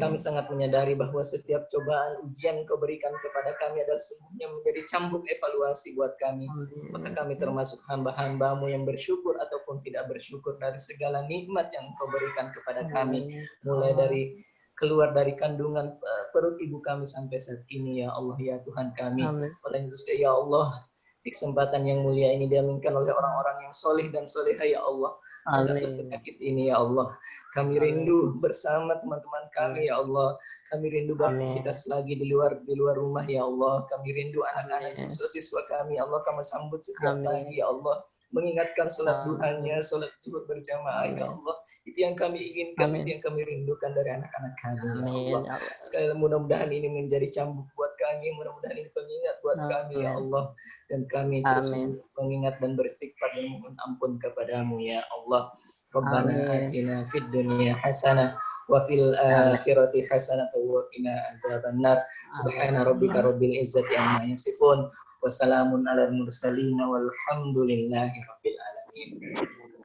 Kami sangat menyadari bahwa setiap cobaan ujian yang Kau berikan kepada kami adalah semuanya menjadi cambuk evaluasi buat kami. Maka kami termasuk hamba-hamba-Mu yang bersyukur ataupun tidak bersyukur dari segala nikmat yang Kau berikan kepada kami, mulai dari keluar dari kandungan perut ibu kami sampai saat ini, ya Allah, ya Tuhan kami. Oleh itu, ya Allah, di kesempatan yang mulia ini diaminkan oleh orang-orang yang soleh dan soleha, ya Allah. Penyakit ini, ya Allah, kami rindu bersama teman-teman kami, ya Allah. Kami rindu bahwa kita selagi di luar rumah, ya Allah. Kami rindu anak-anak siswa-siswa kami, ya Allah. Kami sambut setiap pagi, ya Allah, mengingatkan sholat duhanya, sholat zuhur berjamaah, ya Allah. Itu yang kami inginkan, itu yang kami rindukan dari anak-anak kami, ya Allah. Sekali lagi mudah-mudahan ini menjadi cambuk buat kami, mudah-mudahan ini pengingat buat kami, ya Allah. Dan kami terus mengingat dan beristighfar dan mohon ampun kepadamu, ya Allah. Rabbana atina fid dunya hasanah wa fil akhirati hasanah wa qina azabannar. Subhana rabbika rabbil izzati amma yasifun wa salamun alal mursalin walhamdulillahi rabbil alamin.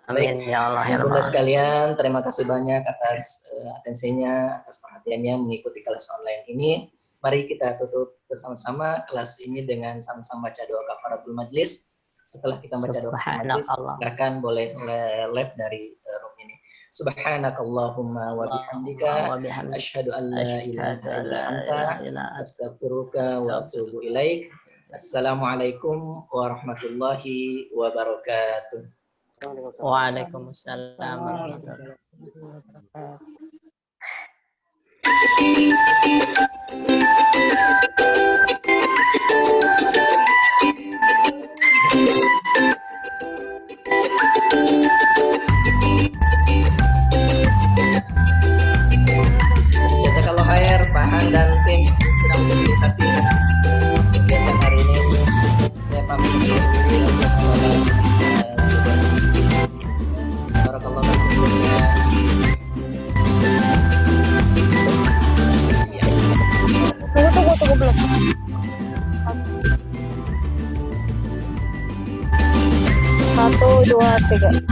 Baik, ya Allah, ya Bunda sekalian, terima kasih banyak atas atensinya, atas perhatiannya mengikuti kelas online ini. Mari kita tutup bersama-sama kelas ini dengan sama-sama baca doa kafaratul majlis. Setelah kita baca doa kafaratul majlis, silakan boleh live dari room ini. Subhanakallahumma wa bihamdika asyhadu an la ilaha illa anta astaghfiruka wa atubu ilaik. Assalamualaikum warahmatullahi wabarakatuh. Waalaikumsalam warahmatullahi wabarakatuh. Jazakallah khair, Pak Han dan tim sudah memfasilitasi kegiatan hari ini. Saya pamit undur diri. Barakallahu fikum. Tunggu belum. 1, 2, 3.